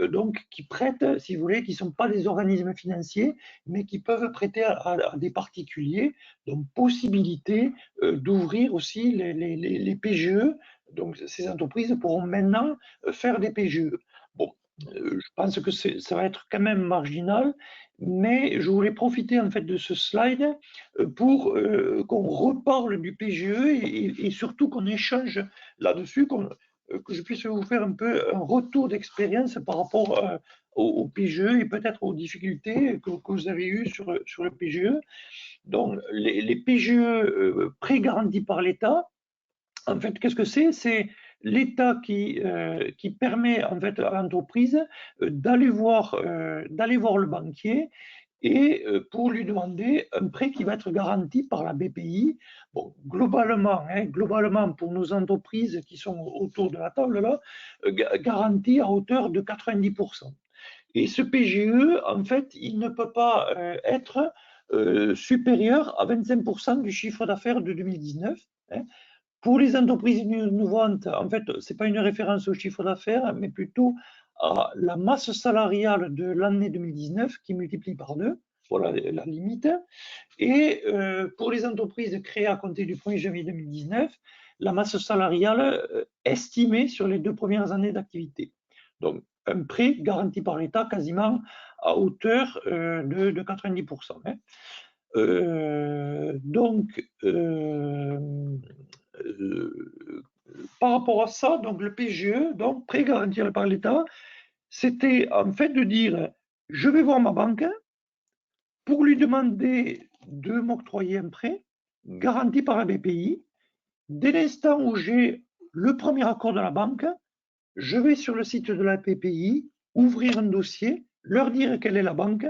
donc qui prêtent, si vous voulez, qui ne sont pas des organismes financiers, mais qui peuvent prêter à des particuliers. Donc, possibilité d'ouvrir aussi les PGE. Donc, ces entreprises pourront maintenant faire des PGE. Bon, je pense que ça va être quand même marginal, mais je voulais profiter en fait de ce slide pour qu'on reparle du PGE et surtout qu'on échange là-dessus, que je puisse vous faire un peu un retour d'expérience par rapport au PGE et peut-être aux difficultés que vous avez eues sur le PGE. Donc, les PGE prêts garantis par l'État, en fait, qu'est-ce que c'est? C'est l'État qui permet en fait à l'entreprise d'aller voir le banquier et pour lui demander un prêt qui va être garanti par la BPI. Bon, globalement pour nos entreprises qui sont autour de la table là, garanti à hauteur de 90%. Et ce PGE, en fait, il ne peut pas être supérieur à 25% du chiffre d'affaires de 2019. Hein. Pour les entreprises innovantes, en fait, ce n'est pas une référence au chiffre d'affaires, mais plutôt à la masse salariale de l'année 2019 qui multiplie par 2. Voilà la limite. Et pour les entreprises créées à compter du 1er janvier 2019, la masse salariale estimée sur les 2 premières années d'activité. Donc, un prêt garanti par l'État quasiment à hauteur de 90%. Hein. Donc, par rapport à ça, donc le PGE, donc prêt garanti par l'État, c'était en fait de dire je vais voir ma banque pour lui demander de m'octroyer un prêt garanti par la BPI. Dès l'instant où j'ai le premier accord de la banque, je vais sur le site de la BPI, ouvrir un dossier, leur dire quelle est la banque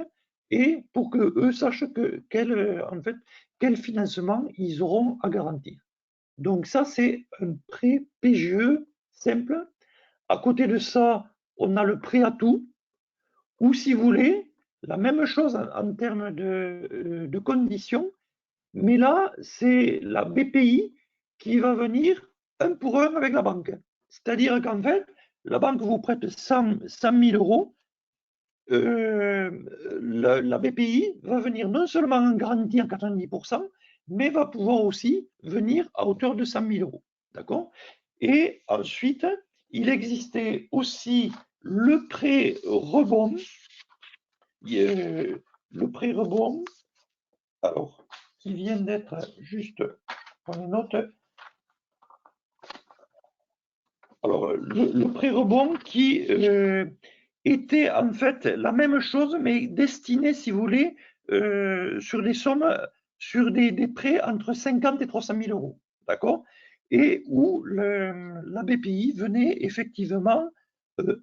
et pour qu'eux sachent quel financement ils auront à garantir. Donc ça, c'est un prêt PGE simple. À côté de ça, on a le prêt à tout, ou si vous voulez, la même chose en termes de conditions, mais là, c'est la BPI qui va venir un pour un avec la banque. C'est-à-dire qu'en fait, la banque vous prête 100 000 euros, la BPI va venir non seulement en garantie à 90%, mais va pouvoir aussi venir à hauteur de 100 000 euros. D'accord? Et ensuite, il existait aussi le prêt rebond. Le prêt rebond, alors, qui vient d'être juste, prendre une note. Alors, le prêt rebond qui était en fait la même chose, mais destiné, si vous voulez, sur des sommes, sur des prêts entre 50 et 300 000 euros. D'accord? Et où la BPI venait effectivement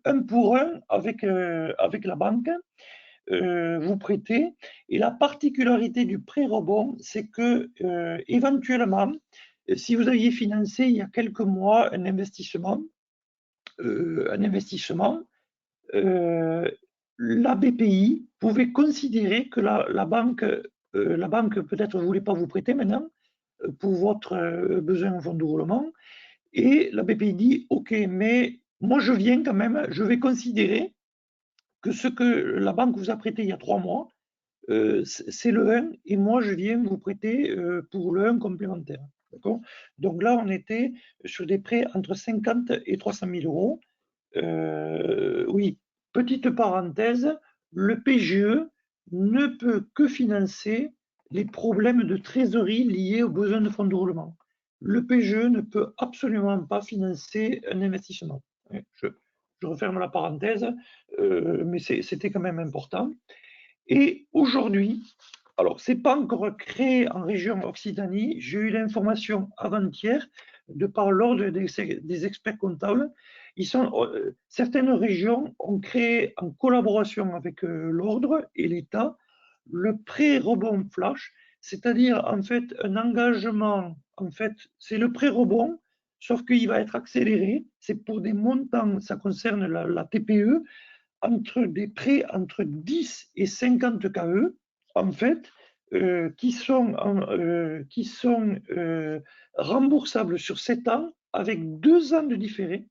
un pour un avec la banque vous prêter. Et la particularité du prêt rebond, c'est que éventuellement, si vous aviez financé il y a quelques mois un investissement, la BPI pouvait considérer que la banque peut-être ne voulait pas vous prêter maintenant pour votre besoin en fonds de roulement Et la BPI dit, OK, mais moi, je viens quand même, je vais considérer que ce que la banque vous a prêté il y a 3 mois, c'est le 1 et moi, je viens vous prêter pour le 1 complémentaire. Donc là, on était sur des prêts entre 50 et 300 000 euros. Oui, petite parenthèse, le PGE ne peut que financer les problèmes de trésorerie liés aux besoins de fonds de roulement. Le PGE ne peut absolument pas financer un investissement. Je referme la parenthèse, mais c'était quand même important. Et aujourd'hui, alors, ce n'est pas encore créé en région Occitanie. J'ai eu l'information avant-hier de par l'ordre des experts comptables. Certaines régions ont créé en collaboration avec l'ordre et l'État le pré-rebond flash, c'est-à-dire en fait un engagement, en fait, c'est le pré-rebond, sauf qu'il va être accéléré. C'est pour des montants, ça concerne la TPE, entre des prêts entre 10 et 50 KE, en fait, qui sont remboursables sur 7 ans avec 2 ans de différé,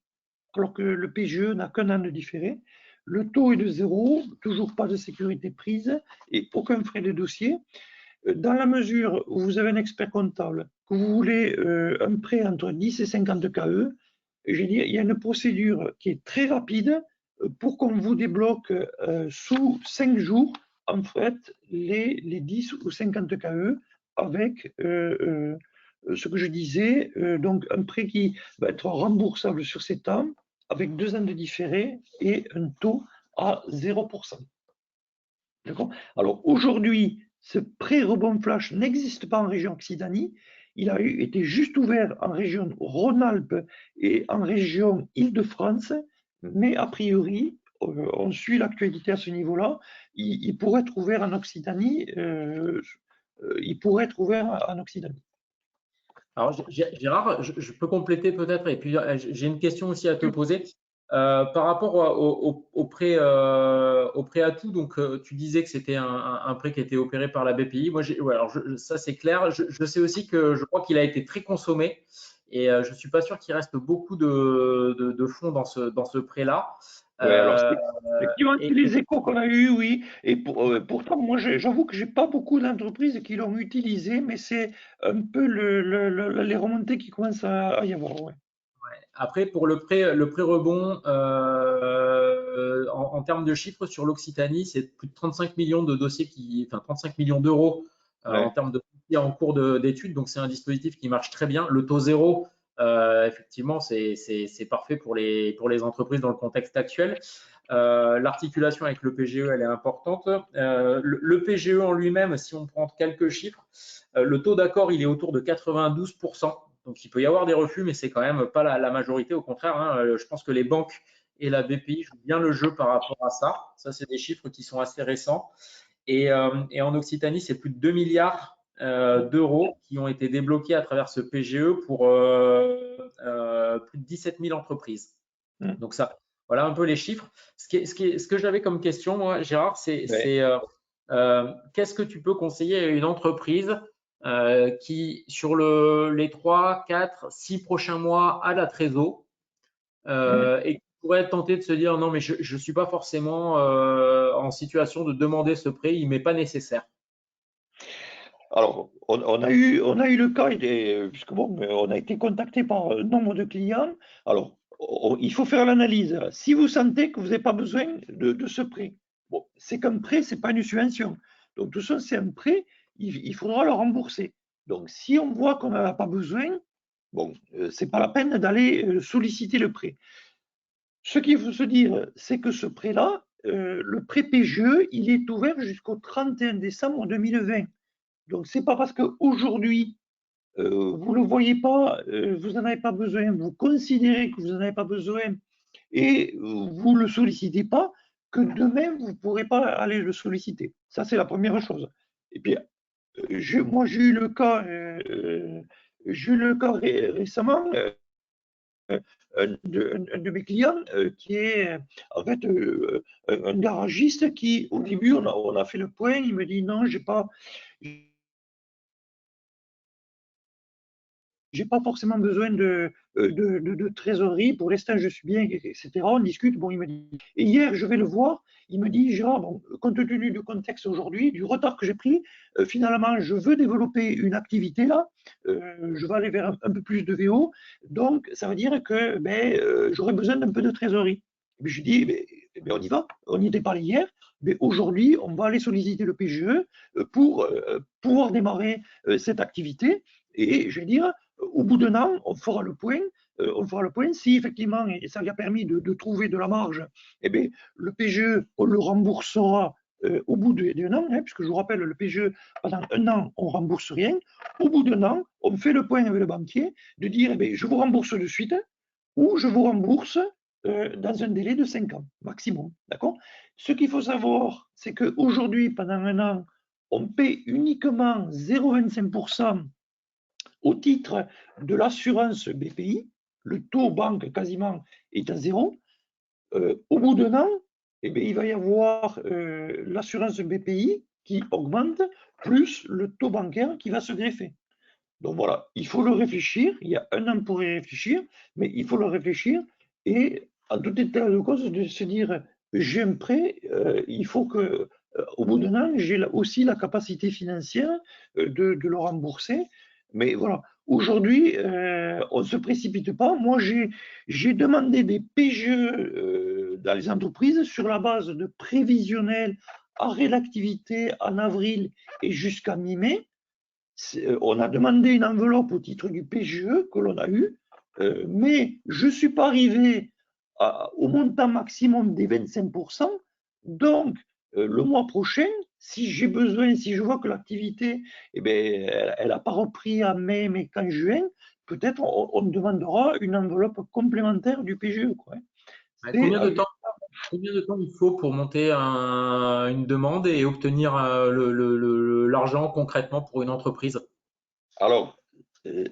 alors que le PGE n'a qu'un an de différé. Le taux est de 0, toujours pas de sécurité prise et aucun frais de dossier. Dans la mesure où vous avez un expert comptable, que vous voulez un prêt entre 10 et 50 KE, il y a une procédure qui est très rapide pour qu'on vous débloque sous 5 jours, en fait, les 10 ou 50 KE avec ce que je disais, donc un prêt qui va être remboursable sur 7 ans avec 2 ans de différé et un taux à 0%. D'accord ? Alors aujourd'hui, ce pré-rebond flash n'existe pas en région Occitanie. Il a été juste ouvert en région Rhône-Alpes et en région Île-de-France, mais a priori, on suit l'actualité à ce niveau-là. Il pourrait être ouvert en Occitanie. Il pourrait être ouvert en Occitanie. Alors, Gérard, je peux compléter peut-être, et puis j'ai une question aussi à te poser. Par rapport au prêt à tout, donc tu disais que c'était un prêt qui était opéré par la BPI. Moi, alors ça c'est clair. Je sais aussi que je crois qu'il a été très consommé et je suis pas sûr qu'il reste beaucoup de fonds dans ce prêt-là. Oui, alors effectivement, c'est les échos qu'on a eus, oui. Et pourtant, moi, j'avoue que j'ai pas beaucoup d'entreprises qui l'ont utilisé, mais c'est un peu les remontées qui commencent à y avoir. Ouais. Après, pour le pré-rebond, en termes de chiffres sur l'Occitanie, c'est plus de 35 millions de dossiers enfin 35 millions d'euros en termes de dossiers en cours d'études. Donc, c'est un dispositif qui marche très bien. Le taux zéro, effectivement, c'est parfait pour les entreprises dans le contexte actuel. L'articulation avec le PGE, elle est importante. Le PGE en lui-même, si on prend quelques chiffres, le taux d'accord, il est autour de 92%. Donc, il peut y avoir des refus, mais c'est quand même pas la majorité. Au contraire, hein, je pense que les banques et la BPI jouent bien le jeu par rapport à ça. Ça, c'est des chiffres qui sont assez récents. Et en Occitanie, c'est plus de 2 milliards d'euros qui ont été débloqués à travers ce PGE pour plus de 17 000 entreprises. Donc, ça, voilà un peu les chiffres. Ce que j'avais comme question, moi, Gérard, c'est qu'est-ce que tu peux conseiller à une entreprise qui, sur les 3, 4, 6 prochains mois, a la trésor et qui pourrait être tenté de se dire non, mais je ne suis pas forcément en situation de demander ce prêt, il m'est pas nécessaire. Alors, on a eu le cas, puisque bon, on a été contacté par un nombre de clients. Alors, il faut faire l'analyse. Si vous sentez que vous n'avez pas besoin de ce prêt, bon, c'est qu'un prêt, c'est pas une subvention. Donc, tout ça, c'est un prêt, il faudra le rembourser. Donc, si on voit qu'on n'en a pas besoin, bon, c'est pas la peine d'aller solliciter le prêt. Ce qu'il faut se dire, c'est que ce prêt-là, le prêt PGE, il est ouvert jusqu'au 31 décembre 2020. Donc, c'est pas parce qu'aujourd'hui, vous ne le voyez pas, vous n'en avez pas besoin, vous considérez que vous n'en avez pas besoin et vous ne le sollicitez pas, que demain, vous ne pourrez pas aller le solliciter. Ça, c'est la première chose. Et puis, moi, j'ai eu le cas, récemment, un de mes clients qui est en fait un garagiste qui, au début, on a fait le point, il me dit non, j'ai pas j'ai pas forcément besoin de trésorerie. Pour l'instant, je suis bien, etc. On discute. Bon, il me dit. Et hier, je vais le voir. Il me dit, Gérard, bon, compte tenu du contexte aujourd'hui, du retard que j'ai pris, finalement, je veux développer une activité là. Je vais aller vers un peu plus de VO. Donc, ça veut dire que j'aurais besoin d'un peu de trésorerie. Et puis, je dis, on y va. On y était parlé hier. Mais aujourd'hui, on va aller solliciter le PGE pour pouvoir démarrer cette activité. Et je vais dire, au bout d'un an, on fera le point. Si effectivement, et ça lui a permis de trouver de la marge, eh bien, le PGE, on le remboursera au bout d'un an, puisque je vous rappelle, le PGE, pendant un an, on ne rembourse rien. Au bout d'un an, on fait le point avec le banquier de dire, eh bien, je vous rembourse de suite ou je vous rembourse dans un délai de 5 ans maximum. D'accord? Ce qu'il faut savoir, c'est qu'aujourd'hui, pendant un an, on paie uniquement 0,25% au titre de l'assurance BPI. Le taux banque quasiment est à zéro. Au bout d'un an, eh bien, il va y avoir l'assurance BPI qui augmente, plus le taux bancaire qui va se greffer. Donc voilà, il faut le réfléchir. Il y a un an pour y réfléchir, mais il faut le réfléchir. Et en tout état de cause, de se dire, j'ai un prêt, il faut que, au bout d'un an, j'ai aussi la capacité financière de le rembourser. Mais voilà, aujourd'hui, on ne se précipite pas. Moi, j'ai demandé des PGE dans les entreprises sur la base de prévisionnels arrêt d'activité en avril et jusqu'à mi-mai. On a demandé une enveloppe au titre du PGE que l'on a eu, mais je ne suis pas arrivé au montant maximum des 25%. Donc, le mois prochain, si j'ai besoin, si je vois que l'activité, elle n'a pas repris en mai, mais qu'en juin, peut-être on demandera une enveloppe complémentaire du PGE. Quoi. Combien de temps il faut pour monter une demande et obtenir l'argent concrètement pour une entreprise? Alors,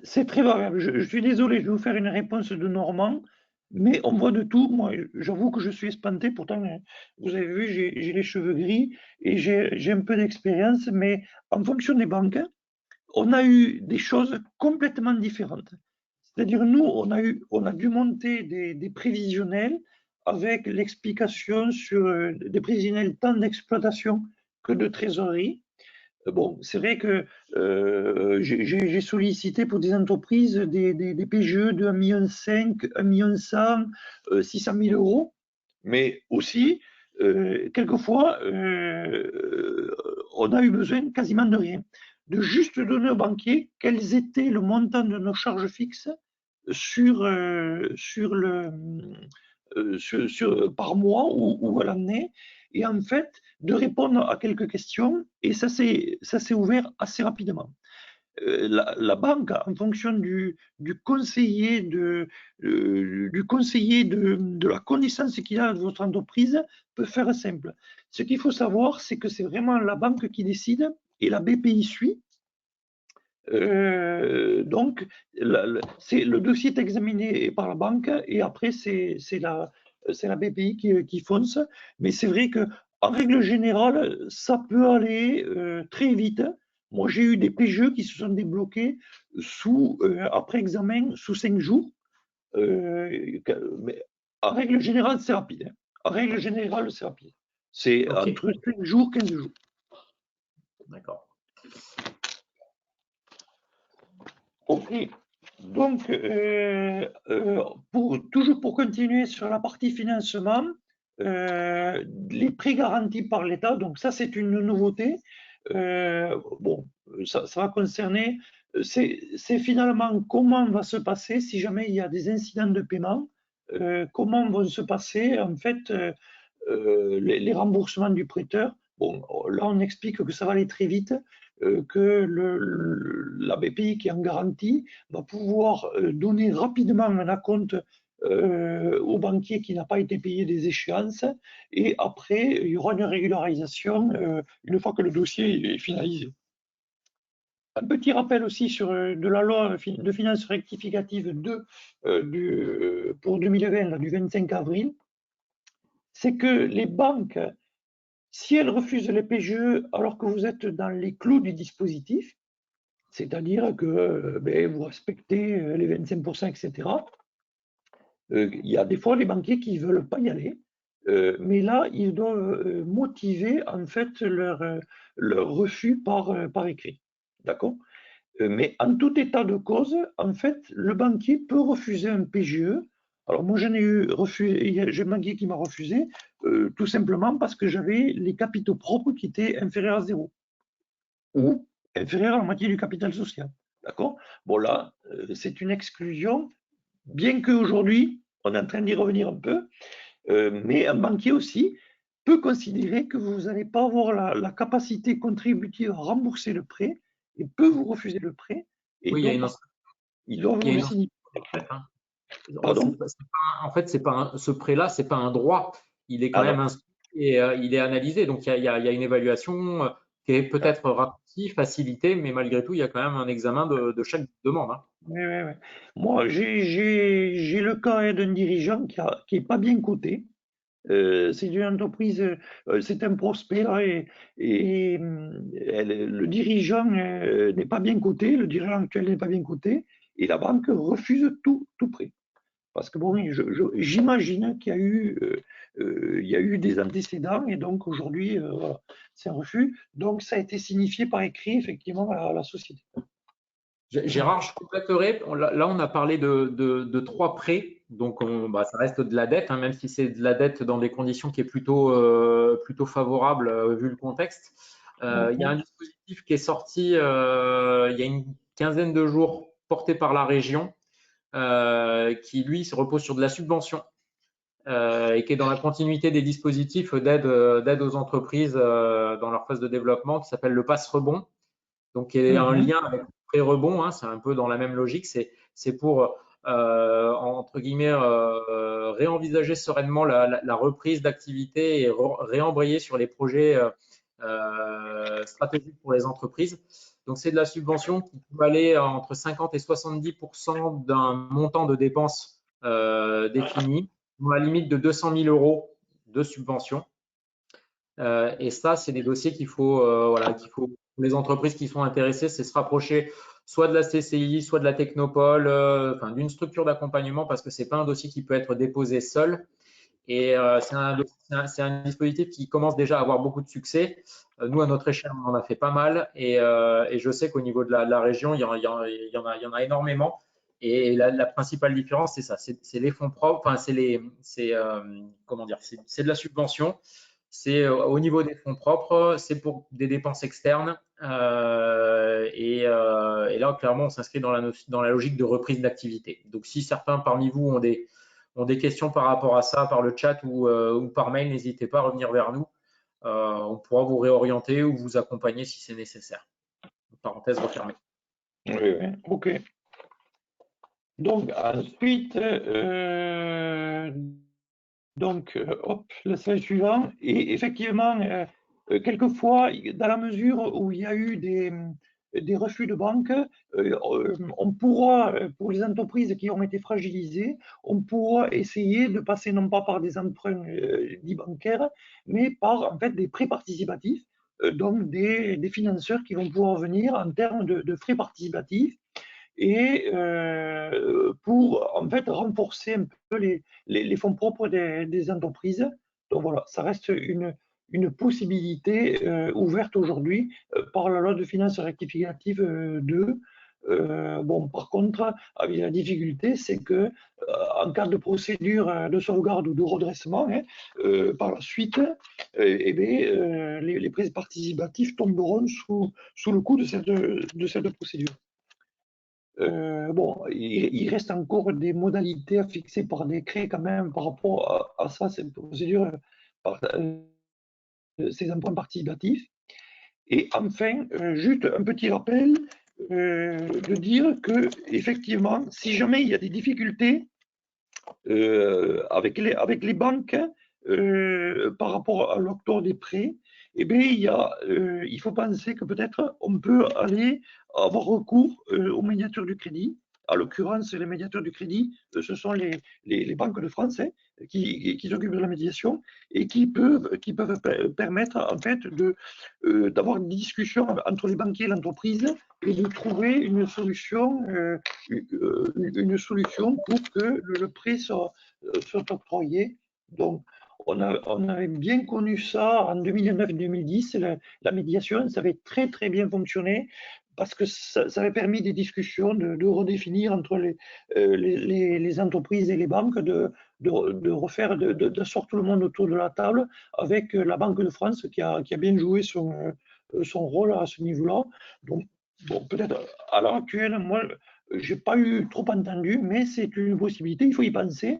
c'est très variable. Je suis désolé, je vais vous faire une réponse de Normand, mais on voit de tout. Moi, j'avoue que je suis espanté. Pourtant, vous avez vu, j'ai les cheveux gris et j'ai un peu d'expérience, mais en fonction des banques, on a eu des choses complètement différentes. C'est-à-dire, nous, on a dû monter des prévisionnels avec l'explication sur des prévisionnels tant d'exploitation que de trésorerie. Bon, c'est vrai que j'ai sollicité pour des entreprises des PGE de 1,5 million, 1,1 million, 600 000 euros, mais aussi, quelquefois, on a eu besoin quasiment de rien, de juste donner au banquier quels étaient le montant de nos charges fixes par mois ou à l'année, et en fait de répondre à quelques questions, et ça s'est ouvert assez rapidement. La banque, en fonction du conseiller de la connaissance qu'il a de votre entreprise, peut faire simple. Ce qu'il faut savoir, c'est que c'est vraiment la banque qui décide et la BPI suit. Donc, le dossier est examiné par la banque et après, c'est la BPI qui fonce. Mais c'est vrai qu'en règle générale, ça peut aller très vite. Moi, j'ai eu des PGE qui se sont débloqués après examen sous 5 jours. Mais en règle générale, c'est rapide. Hein. En règle générale, c'est rapide. C'est entre 5 jours, 15 jours. D'accord. Ok, donc toujours pour continuer sur la partie financement, les prêts garantis par l'État, donc ça c'est une nouveauté. Bon, ça va concerner, c'est finalement comment va se passer si jamais il y a des incidents de paiement, comment vont se passer en fait les remboursements du prêteur. Bon, là on explique que ça va aller très vite. Que la BPI qui est en garantie va pouvoir donner rapidement un acompte au banquier qui n'a pas été payé des échéances, et après il y aura une régularisation une fois que le dossier est finalisé. Un petit rappel aussi sur de la loi de finances rectificative 2 pour 2020, là, du 25 avril, c'est que les banques, si elles refusent les PGE alors que vous êtes dans les clous du dispositif, C'est-à-dire que vous respectez les 25%, etc. Il y a des fois les banquiers qui ne veulent pas y aller, mais là, ils doivent motiver en fait leur refus par écrit. D'accord? Mais en tout état de cause, en fait, le banquier peut refuser un PGE. Alors moi, j'en ai eu refusé, j'ai un banquier qui m'a refusé, tout simplement parce que j'avais les capitaux propres qui étaient inférieurs à 0 ou inférieurs à la moitié du capital social. D'accord? Bon là, c'est une exclusion, bien qu'aujourd'hui, on est en train d'y revenir un peu, mais un banquier aussi peut considérer que vous n'allez pas avoir la capacité contributive à rembourser le prêt et peut vous refuser le prêt. Et Oui, il y a donc, une, il doit il y vous a le une signifier. hein. Pardon? En fait, c'est pas ce prêt-là, c'est pas un droit. Il est quand Ah même non. inscrit et il est analysé. Donc, il y a une évaluation qui est Ah, peut-être raccourcie, facilitée, mais malgré tout, il y a quand même un examen de chaque demande, hein. oui, oui, oui. Moi, j'ai le cas d'un dirigeant qui est pas bien coté. C'est une entreprise, c'est un prospect là, et le dirigeant n'est pas bien coté, le dirigeant actuel n'est pas bien coté, et la banque refuse tout prêt. Parce que bon, j'imagine qu'il y a il y a eu des antécédents et donc aujourd'hui, voilà, c'est un refus. Donc ça a été signifié par écrit effectivement à la société. Gérard, je compléterai. Là, on a parlé de trois prêts. Donc, ça reste de la dette, hein, même si c'est de la dette dans des conditions qui est plutôt favorable vu le contexte. Il y a un dispositif qui est sorti il y a une quinzaine de jours, porté par la région, qui lui se repose sur de la subvention et qui est dans la continuité des dispositifs d'aide aux entreprises dans leur phase de développement, qui s'appelle le Pass Rebond. Donc, il y a un lien avec le pré-rebond, hein, c'est un peu dans la même logique. C'est pour, entre guillemets, réenvisager sereinement la reprise d'activité et réembrayer sur les projets stratégiques pour les entreprises. Donc, c'est de la subvention qui peut aller entre 50 et 70% d'un montant de dépenses défini, dans la limite de 200 000 euros de subvention. Et ça, c'est des dossiers pour les entreprises qui sont intéressées, c'est se rapprocher soit de la CCI, soit de la Technopole, enfin d'une structure d'accompagnement, parce que c'est pas un dossier qui peut être déposé seul. Et c'est un dispositif qui commence déjà à avoir beaucoup de succès. Nous, à notre échelle, on en a fait pas mal. Et je sais qu'au niveau de la région, il y en a énormément. Et la principale différence, c'est ça, c'est les fonds propres, enfin, comment dire, c'est de la subvention. C'est au niveau des fonds propres, c'est pour des dépenses externes. Et là, clairement, on s'inscrit dans la logique de reprise d'activité. Donc, si certains parmi vous ont des questions par rapport à ça, par le chat ou par mail, n'hésitez pas à revenir vers nous. On pourra vous réorienter ou vous accompagner si c'est nécessaire. Parenthèse refermée. Oui, oui, ok. Donc ensuite, hop, le slide suivant. Et effectivement, quelquefois, dans la mesure où il y a eu des refus de banque, on pourra, pour les entreprises qui ont été fragilisées, on pourra essayer de passer non pas par des emprunts dits bancaires, mais par en fait des prêts participatifs, donc des financeurs qui vont pouvoir venir en termes de frais participatifs et pour en fait renforcer un peu les fonds propres des entreprises. Donc voilà, ça reste une possibilité ouverte aujourd'hui par la loi de finances rectificative 2. Bon, par contre, avec la difficulté, c'est que en cas de procédure de sauvegarde ou de redressement, hein, par la suite, les prêts participatifs tomberont sous le coup de cette procédure. Bon, il reste encore des modalités à fixer par décret quand même par rapport à ça, cette procédure, ces emprunts participatifs. Et enfin, juste un petit rappel de dire que effectivement, si jamais il y a des difficultés avec les banques par rapport à l'octroi des prêts, eh bien, il faut penser que peut-être on peut aller avoir recours aux médiateurs du crédit à l'occurrence, les médiateurs du crédit, ce sont les banques de France qui s'occupent de la médiation et qui peuvent permettre en fait d'avoir une discussion entre les banquiers et l'entreprise et de trouver une solution pour que le prêt soit octroyé. Donc, on avait bien connu ça en 2009-2010, la médiation, ça avait très très bien fonctionné parce que ça avait permis des discussions, de redéfinir entre les entreprises et les banques, de refaire, d'asseoir tout le monde autour de la table avec la Banque de France qui a bien joué son rôle à ce niveau-là. Donc, bon, peut-être à l'heure actuelle, moi, je n'ai pas eu trop entendu, mais c'est une possibilité, il faut y penser,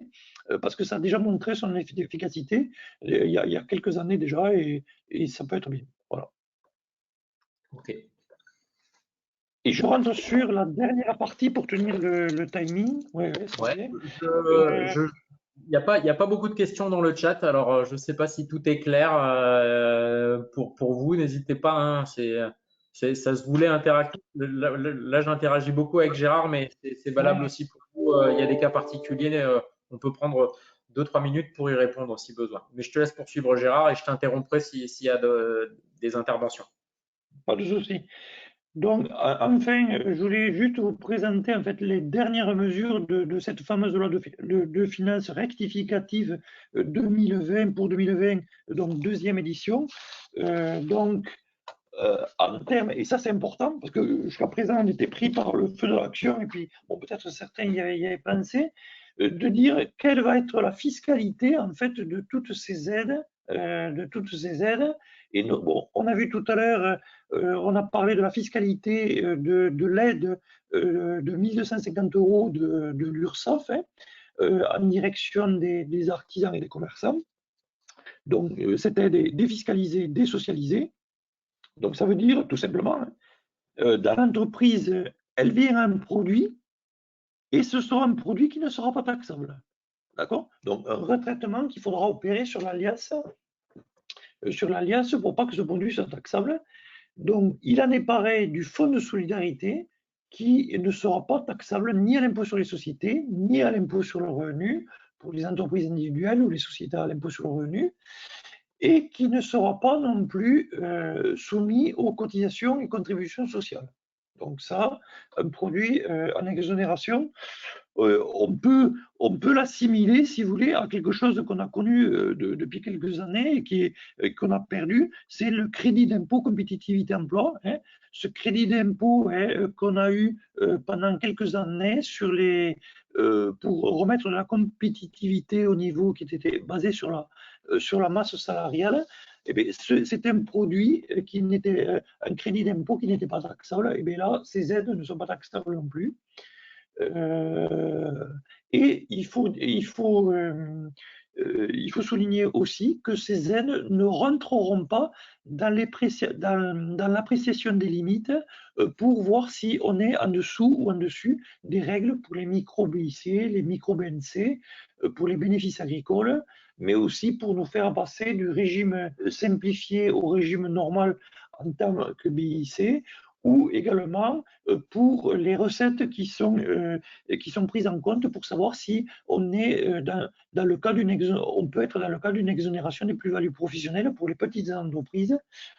parce que ça a déjà montré son efficacité il y a quelques années déjà, et ça peut être bien. Voilà. Ok. Et je rentre sur la dernière partie pour tenir le timing. Ouais, il n'y a pas beaucoup de questions dans le chat, alors je ne sais pas si tout est clair pour vous. N'hésitez pas, hein, ça se voulait interactif. Là, j'interagis beaucoup avec Gérard, mais c'est valable aussi pour vous. Il y a des cas particuliers, on peut prendre 2-3 minutes pour y répondre si besoin. Mais je te laisse poursuivre, Gérard, et je t'interromprai s'il y a des interventions. Pas de souci. Donc, enfin, je voulais juste vous présenter en fait les dernières mesures de cette fameuse loi de finances rectificative 2020 pour 2020, donc deuxième édition. En termes, et ça c'est important parce que jusqu'à présent on était pris par le feu de l'action et puis bon, peut-être certains y avaient pensé, de dire quelle va être la fiscalité en fait de toutes ces aides, Et bon, on a vu tout à l'heure, on a parlé de la fiscalité de l'aide de 1250 € de l'URSSAF en direction des artisans et des commerçants. Donc cette aide est défiscalisée, désocialisée. Donc, ça veut dire tout simplement, dans l'entreprise, elle vient un produit et ce sera un produit qui ne sera pas taxable. D'accord? Donc, un retraitement qu'il faudra opérer sur l'alias pour pas que ce produit soit taxable. Donc, il en est pareil du fonds de solidarité qui ne sera pas taxable ni à l'impôt sur les sociétés, ni à l'impôt sur le revenu pour les entreprises individuelles ou les sociétés à l'impôt sur le revenu, et qui ne sera pas non plus soumis aux cotisations et contributions sociales. Donc ça, un produit en exonération, on peut l'assimiler, si vous voulez, à quelque chose qu'on a connu depuis quelques années et qu'on a perdu, c'est le crédit d'impôt compétitivité emploi. Hein. Ce crédit d'impôt qu'on a eu pendant quelques années pour remettre de la compétitivité au niveau qui était basé sur la masse salariale. C'est un produit qui n'était un crédit d'impôt qui n'était pas taxable. Et bien là, ces aides ne sont pas taxables non plus. Et il faut souligner aussi que ces aides ne rentreront pas dans l'appréciation des limites pour voir si on est en dessous ou en dessus des règles pour les micro-BIC, les micro-BNC, pour les bénéfices agricoles, mais aussi pour nous faire passer du régime simplifié au régime normal en tant que BIC, ou également pour les recettes qui sont prises en compte pour savoir si on est dans le cas on peut être dans le cas d'une exonération des plus-values professionnelles pour les petites entreprises,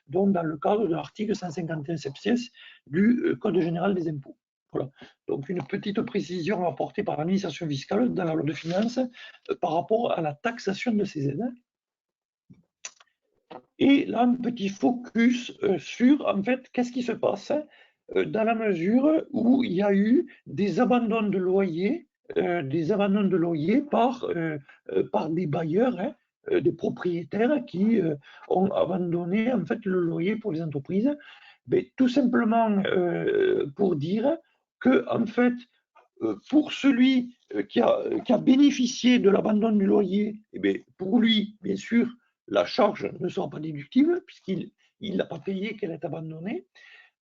donc dans le cadre de l'article 151 septies du Code général des impôts. Voilà. Donc une petite précision apportée par l'administration fiscale dans la loi de finances par rapport à la taxation de ces aides. Et là, un petit focus sur, en fait, qu'est-ce qui se passe dans la mesure où il y a eu des abandons de loyers, par des bailleurs, des propriétaires qui ont abandonné en fait le loyer pour les entreprises. Mais tout simplement pour dire que, en fait, pour celui qui a bénéficié de l'abandon du loyer, eh bien, pour lui, bien sûr, la charge ne sera pas déductible puisqu'il n'a pas payé qu'elle est abandonnée.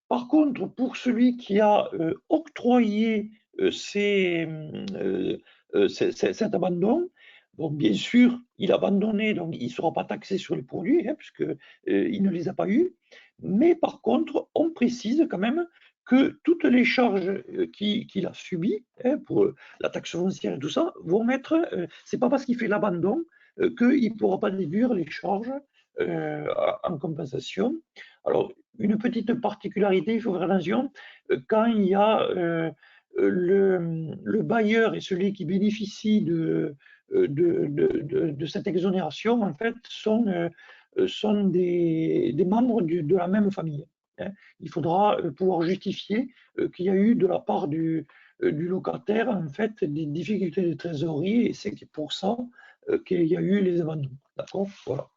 Par contre, pour celui qui a octroyé cet abandon, bon, bien sûr, il a abandonné, donc il ne sera pas taxé sur les produits, puisqu'il ne les a pas eus. Mais par contre, on précise quand même que toutes les charges qu'il a subies, hein, pour la taxe foncière et tout ça, vont être, c'est pas parce qu'il fait l'abandon qu'il ne pourra pas déduire les charges en compensation. Alors, une petite particularité, il faut faire attention, quand il y a le bailleur et celui qui bénéficie de cette exonération, en fait, sont des membres de la même famille. Hein. Il faudra pouvoir justifier qu'il y a eu de la part du locataire, en fait, des difficultés de trésorerie, et c'est pour ça qu'il y a eu les abandons. D'accord? Voilà.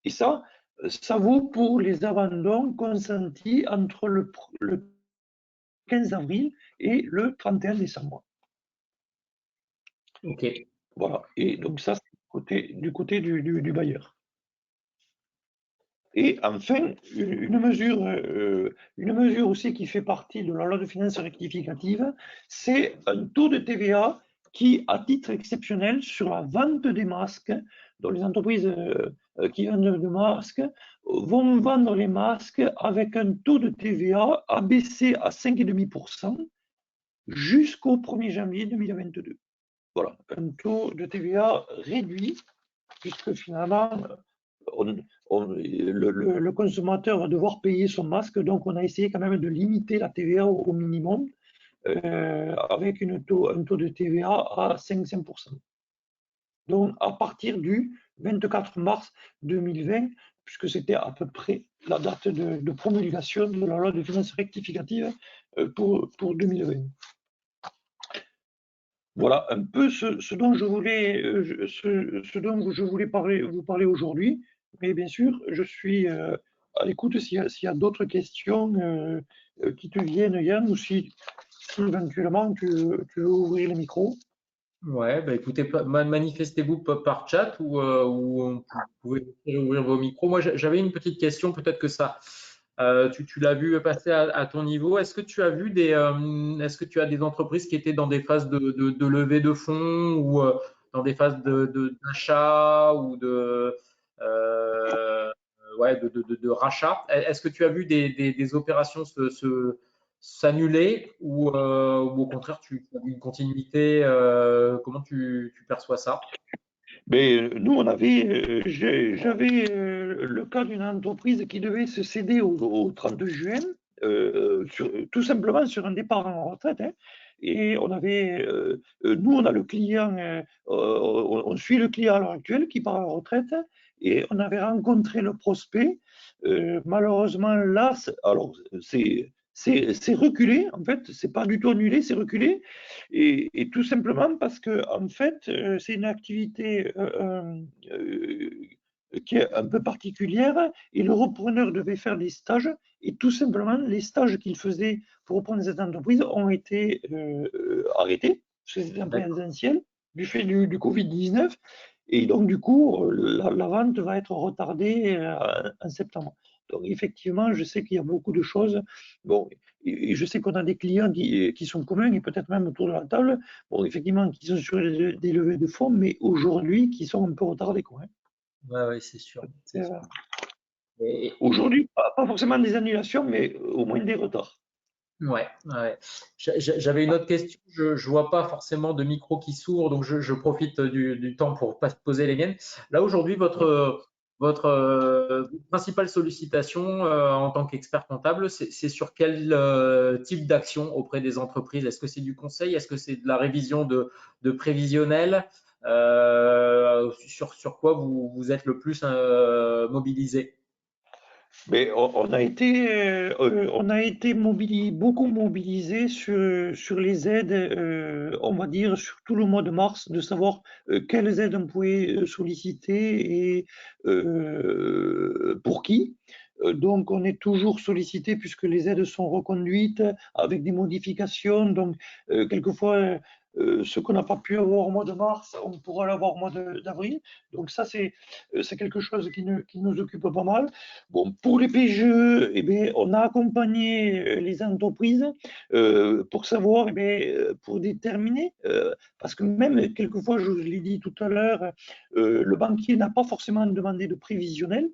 Et ça vaut pour les abandons consentis entre le 15 avril et le 31 décembre. Ok. Voilà. Et donc ça, c'est du côté du bailleur. Et enfin, une mesure aussi qui fait partie de la loi de finances rectificative, c'est un taux de TVA qui, à titre exceptionnel, sur la vente des masques, dont les entreprises qui vendent des masques vont vendre les masques avec un taux de TVA abaissé à 5,5% jusqu'au 1er janvier 2022. Voilà, un taux de TVA réduit, puisque finalement, le consommateur va devoir payer son masque, donc on a essayé quand même de limiter la TVA au minimum avec un taux de TVA à 5%. Donc à partir du 24 mars 2020, puisque c'était à peu près la date de promulgation de la loi de finances rectificative pour 2020. Voilà un peu ce dont je voulais vous parler aujourd'hui. Mais bien sûr, je suis à l'écoute s'il y a d'autres questions qui te viennent, Yann, ou si éventuellement tu veux ouvrir le micro. Ouais, bah écoutez, manifestez-vous par chat ou vous pouvez ouvrir vos micros. Moi, j'avais une petite question, peut-être que ça, tu l'as vu passer à ton niveau. Est-ce que tu as vu est-ce que tu as des entreprises qui étaient dans des phases de levée de fonds ou dans des phases d'achat ou ouais, de rachat? Est-ce que tu as vu des opérations s'annuler ou au contraire tu as une continuité? Comment tu perçois ça? Mais nous, j'avais le cas d'une entreprise qui devait se céder au 30 juin, tout simplement sur un départ en retraite. Hein. Et nous, on a le client, on suit le client à l'heure actuelle qui part en retraite, et on avait rencontré le prospect. Malheureusement, là, alors c'est reculé, en fait, c'est pas du tout annulé, c'est reculé. Et tout simplement parce que, en fait, c'est une activité qui est un peu particulière et le repreneur devait faire des stages et tout simplement, les stages qu'il faisait pour reprendre cette entreprise ont été arrêtés, parce que c'était en présentiel, du fait du Covid-19. Et donc, du coup, la vente va être retardée en septembre. Donc, effectivement, je sais qu'il y a beaucoup de choses. Bon, et je sais qu'on a des clients qui sont communs et peut-être même autour de la table, bon, effectivement, qui sont sur des levées de fonds, mais aujourd'hui, qui sont un peu retardés. Quoi, hein. Ouais, c'est sûr. Aujourd'hui, pas forcément des annulations, mais au moins des retards. Ouais. J'avais une autre question. Je ne vois pas forcément de micro qui s'ouvre, donc je profite du temps pour poser les miennes. Là, aujourd'hui, votre principale sollicitation en tant qu'expert comptable, c'est sur quel type d'action auprès des entreprises? Est-ce que c'est du conseil? Est-ce que c'est de la révision de prévisionnel? Sur quoi vous êtes le plus mobilisé? Mais on a été beaucoup mobilisé sur les aides, on va dire, sur tout le mois de mars, de savoir quelles aides on pouvait solliciter et pour qui. Donc, on est toujours sollicité puisque les aides sont reconduites avec des modifications. Donc, quelquefois, ce qu'on n'a pas pu avoir au mois de mars, on pourra l'avoir au mois d'avril. Donc, ça, c'est quelque chose qui nous occupe pas mal. Bon, pour les PGE, eh bien, on a accompagné les entreprises pour savoir, eh bien, pour déterminer, parce que même quelquefois, je vous l'ai dit tout à l'heure, le banquier n'a pas forcément demandé de prévisionnel,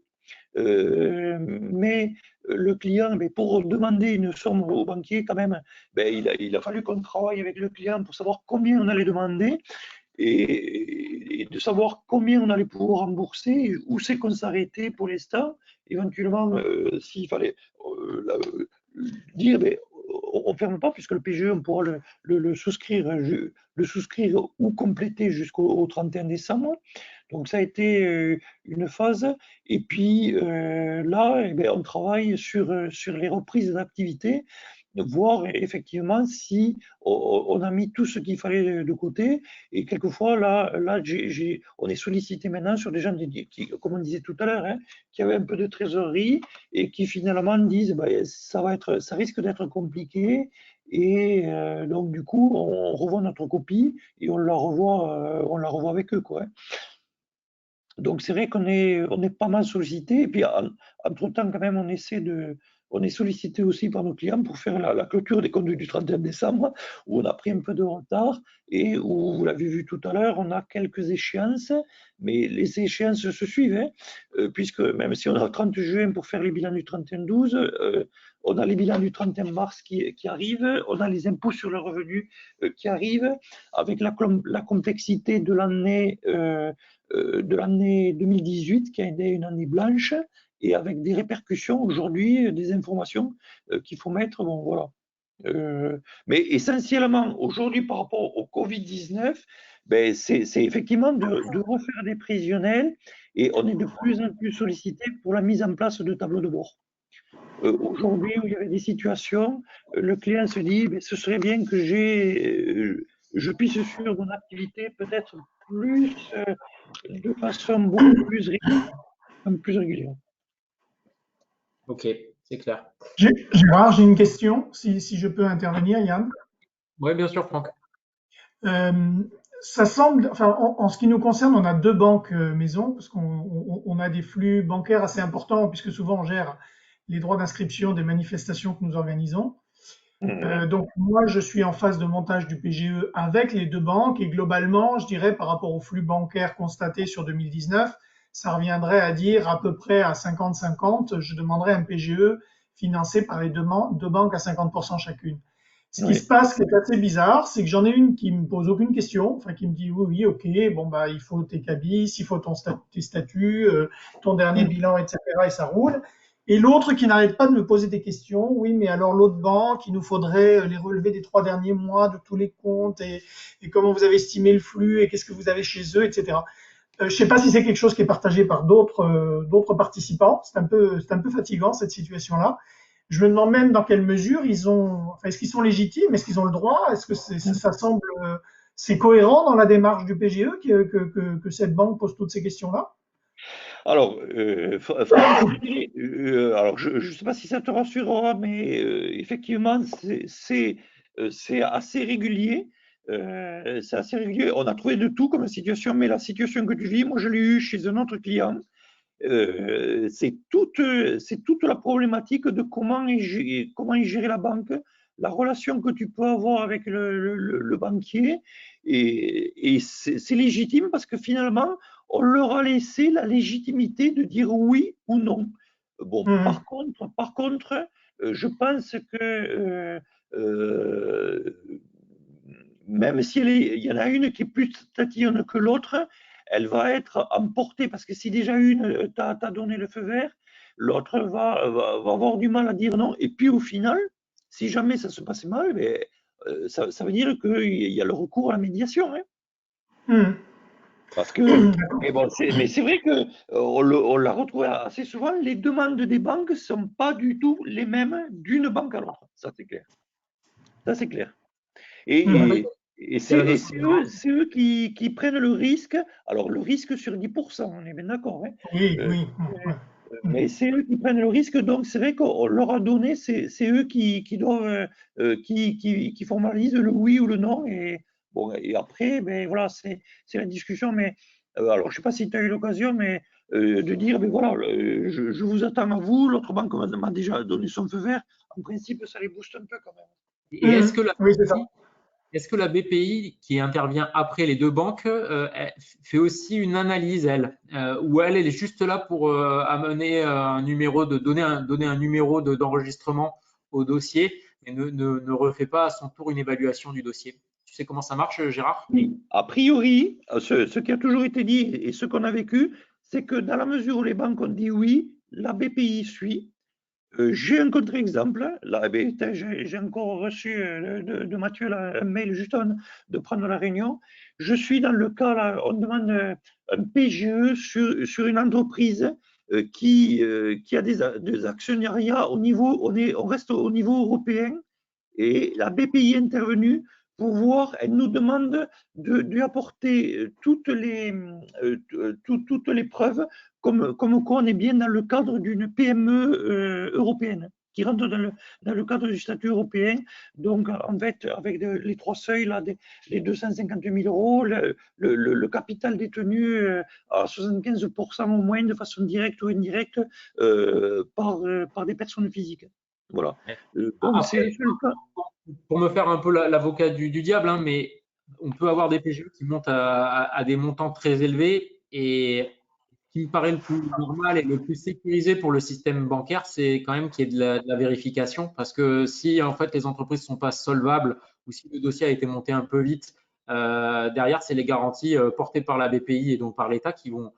mais le client, pour demander une somme au banquier, quand même, il a fallu qu'on travaille avec le client pour savoir combien on allait demander et de savoir combien on allait pouvoir rembourser, où c'est qu'on s'arrêtait pour l'instant, éventuellement, s'il fallait dire, on ne ferme pas, puisque le PGE, on pourra le souscrire ou compléter jusqu'au 31 décembre. Donc ça a été une phase. Et puis là, on travaille sur les reprises d'activité, voir effectivement si on a mis tout ce qu'il fallait de côté. Et quelquefois, là on est sollicité maintenant sur des gens qui, comme on disait tout à l'heure, qui avaient un peu de trésorerie et qui finalement disent ça risque d'être compliqué. Et donc, du coup, on revoit notre copie et on la revoit avec eux, quoi. Donc, c'est vrai qu'on est pas mal sollicité. Et puis, entre-temps, quand même, on est sollicité aussi par nos clients pour faire la clôture des comptes du 31 décembre, où on a pris un peu de retard et où, vous l'avez vu tout à l'heure, on a quelques échéances, mais les échéances se suivent, puisque même si on a 30 juin pour faire les bilans du 31-12, on a les bilans du 31 mars qui arrivent, on a les impôts sur le revenu qui arrivent, avec la complexité de l'année 2018, qui a été une année blanche, et avec des répercussions aujourd'hui, des informations qu'il faut mettre. Bon, voilà. Mais essentiellement, aujourd'hui, par rapport au Covid-19, c'est effectivement de refaire des prévisionnels, et on est de plus en plus sollicité pour la mise en place de tableaux de bord. Aujourd'hui, où il y avait des situations, le client se dit, ce serait bien que je puisse suivre mon activité peut-être plus de façon beaucoup plus régulière. Ok, c'est clair. Gérard, j'ai une question, si je peux intervenir, Yann. Oui, bien sûr, Franck. Ça semble, enfin, en ce qui nous concerne, on a deux banques maison, parce qu'on a des flux bancaires assez importants, puisque souvent on gère les droits d'inscription des manifestations que nous organisons. Donc moi, je suis en phase de montage du PGE avec les deux banques, et globalement, je dirais par rapport au flux bancaire constaté sur 2019, ça reviendrait à dire à peu près à 50-50, je demanderais un PGE financé par les deux banques à 50% chacune. Ce qui se passe, qui est assez bizarre, c'est que j'en ai une qui me pose aucune question, enfin qui me dit oui, ok, bon bah il faut tes cabis, il faut tes statuts, ton dernier bilan, etc. et ça roule. Et l'autre qui n'arrête pas de me poser des questions, oui, mais alors l'autre banque, il nous faudrait les relevés des 3 derniers mois de tous les comptes et comment vous avez estimé le flux et qu'est-ce que vous avez chez eux, etc. Je ne sais pas si c'est quelque chose qui est partagé par d'autres participants. C'est un peu fatigant cette situation-là. Je me demande même dans quelle mesure est-ce qu'ils sont légitimes, est-ce qu'ils ont le droit, est-ce que ça semble, c'est cohérent dans la démarche du PGE que cette banque pose toutes ces questions-là? Alors, alors je ne sais pas si ça te rassurera, mais effectivement, c'est assez régulier. C'est assez régulier. On a trouvé de tout comme situation, mais la situation que tu vis, moi, je l'ai eue chez un autre client. C'est toute la problématique de comment est gérée la banque, la relation que tu peux avoir avec le banquier, et c'est légitime parce que finalement, on leur a laissé la légitimité de dire oui ou non. Bon, par contre, je pense que même s'il y en a une qui est plus tatillonne que l'autre, elle va être emportée parce que si déjà une t'a donné le feu vert, l'autre va avoir du mal à dire non. Et puis au final, si jamais ça se passe mal, ça veut dire qu'il y a le recours à la médiation. Parce que, mais c'est vrai que on l'a retrouvé assez souvent, les demandes des banques ne sont pas du tout les mêmes d'une banque à l'autre. Ça, c'est clair. Ça, c'est clair. Et c'est eux qui prennent le risque. Alors, le risque sur 10%, on est bien d'accord. Oui. Mais c'est eux qui prennent le risque. Donc, c'est vrai qu'on leur a donné, c'est eux qui doivent, qui formalisent le oui ou le non. Et, bon, et après, voilà, c'est la discussion. Mais alors, je ne sais pas si tu as eu l'occasion, mais de dire, voilà, je vous attends à vous. L'autre banque m'a déjà donné son feu vert. En principe, ça les booste un peu quand même. Et est-ce que oui, c'est ça. est-ce que la BPI, qui intervient après les deux banques, fait aussi une analyse, elle, ou elle est juste là pour amener un numéro donner un numéro d'enregistrement au dossier, et ne refait pas à son tour une évaluation du dossier? Tu sais comment ça marche, Gérard? Oui. A priori, ce qui a toujours été dit et ce qu'on a vécu, c'est que dans la mesure où les banques ont dit oui, la BPI suit. J'ai un contre-exemple. J'ai encore reçu de Mathieu là, un mail juste avant de prendre la réunion. Je suis dans le cas, là, on demande un PGE sur une entreprise qui a des actionnariats au niveau, on reste au niveau européen, et la BPI est intervenue pour voir, elle nous demande de lui apporter toutes les preuves comme quoi on est bien dans le cadre d'une PME européenne qui rentre dans le cadre du statut européen. Donc, en fait, avec les trois seuils, là, les 250 000 euros, le capital détenu à 75% au moins, de façon directe ou indirecte, par des personnes physiques. Voilà. Donc, c'est le seul cas. Pour me faire un peu l'avocat du diable, hein, mais on peut avoir des PGE qui montent à des montants très élevés, et ce qui me paraît le plus normal et le plus sécurisé pour le système bancaire, c'est quand même qu'il y ait de la vérification, parce que si en fait les entreprises ne sont pas solvables ou si le dossier a été monté un peu vite, derrière c'est les garanties portées par la BPI et donc par l'État qui vont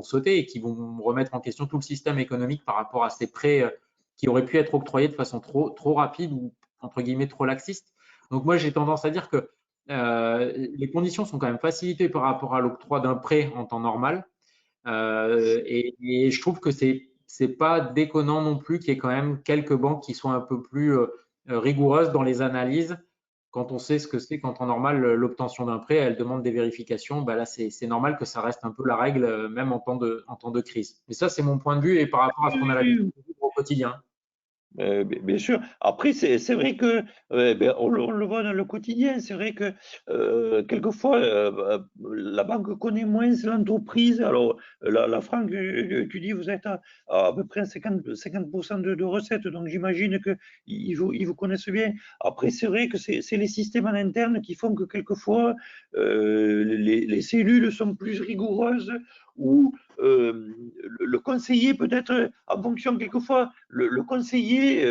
sauter et qui vont remettre en question tout le système économique par rapport à ces prêts qui auraient pu être octroyés de façon trop rapide ou entre guillemets trop laxiste. Donc moi j'ai tendance à dire que les conditions sont quand même facilitées par rapport à l'octroi d'un prêt en temps normal, et je trouve que c'est pas déconnant non plus qu'il y ait quand même quelques banques qui soient un peu plus rigoureuses dans les analyses. Quand on sait ce que c'est qu'en temps normal, l'obtention d'un prêt, elle demande des vérifications. Bah là, c'est normal que ça reste un peu la règle, même en temps de crise. Mais ça, c'est mon point de vue et par rapport à ce qu'on a l'habitude de vivre au quotidien. Bien sûr. Après, c'est vrai que on le voit dans le quotidien. C'est vrai que quelquefois, la banque connaît moins l'entreprise. Alors, la Franck, tu dis, vous êtes à peu près 50% de recettes, donc j'imagine qu'ils vous connaissent bien. Après, c'est vrai que c'est les systèmes en interne qui font que quelquefois, les cellules sont plus rigoureuses, ou le conseiller peut-être, en fonction quelquefois, le conseiller,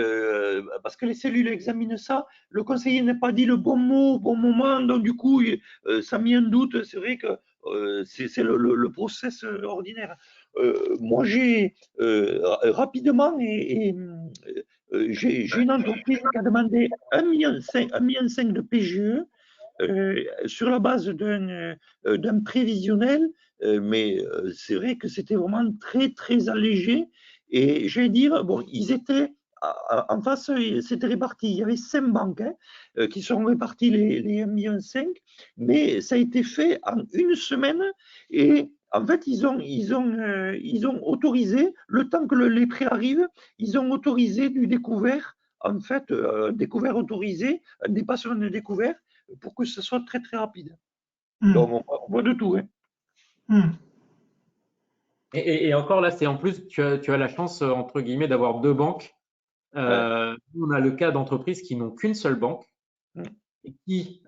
parce que les cellules examinent ça, le conseiller n'a pas dit le bon mot au bon moment, donc du coup, ça a mis un doute. C'est vrai que c'est le process ordinaire. Moi, j'ai rapidement, j'ai une entreprise qui a demandé 1,5 million de PGE sur la base d'un prévisionnel, mais c'est vrai que c'était vraiment très, très allégé. Et je vais dire, bon, ils étaient en face, c'était réparti. Il y avait 5 banques qui sont réparties les 1,5 million, mais ça a été fait en une semaine. Et en fait, ils ont autorisé, le temps que les prêts arrivent, ils ont autorisé du découvert, en fait, découvert autorisé, un dépassement de découvert, pour que ce soit très, très rapide. Donc, on voit de tout. Hein. Et encore là, c'est en plus, tu as la chance, entre guillemets, d'avoir deux banques. On a le cas d'entreprises qui n'ont qu'une seule banque et qui,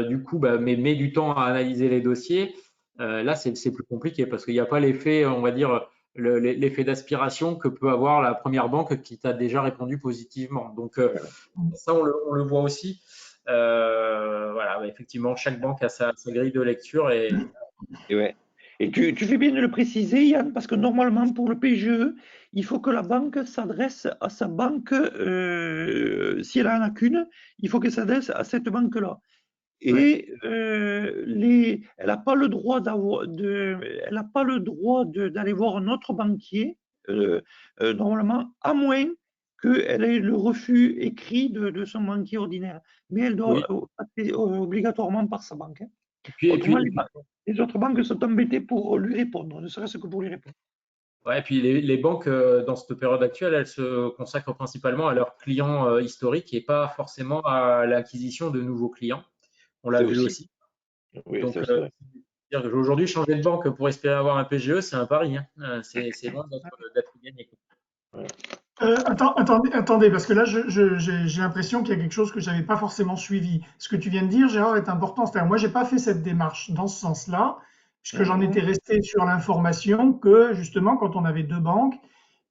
du coup, met du temps à analyser les dossiers. Là, c'est plus compliqué parce qu'il n'y a pas l'effet, on va dire, l'effet d'aspiration que peut avoir la première banque qui t'a déjà répondu positivement. Donc, ça, on le voit aussi. Voilà, effectivement, chaque banque a sa grille de lecture et ouais. Et tu fais bien de le préciser, Yann, parce que normalement, pour le PGE, il faut que la banque s'adresse à sa banque, si elle en a qu'une, il faut qu'elle s'adresse à cette banque-là. Et elle n'a pas le droit d'aller voir un autre banquier, normalement, à moins qu'elle ait le refus écrit de son banquier ordinaire. Mais elle doit passer obligatoirement par sa banque. Hein. Autrement, les autres banques sont embêtées pour lui répondre, ne serait-ce que pour lui répondre. Ouais, et puis les banques, dans cette période actuelle, elles se consacrent principalement à leurs clients historiques et pas forcément à l'acquisition de nouveaux clients. On l'a vu aussi. Oui, donc, aujourd'hui, changer de banque pour espérer avoir un PGE, c'est un pari. Hein. C'est loin d'être gagné. Attendez, parce que là, j'ai l'impression qu'il y a quelque chose que j'avais pas forcément suivi. Ce que tu viens de dire, Gérard, est important. C'est-à-dire, moi, j'ai pas fait cette démarche dans ce sens-là, puisque j'en étais resté sur l'information que, justement, quand on avait deux banques,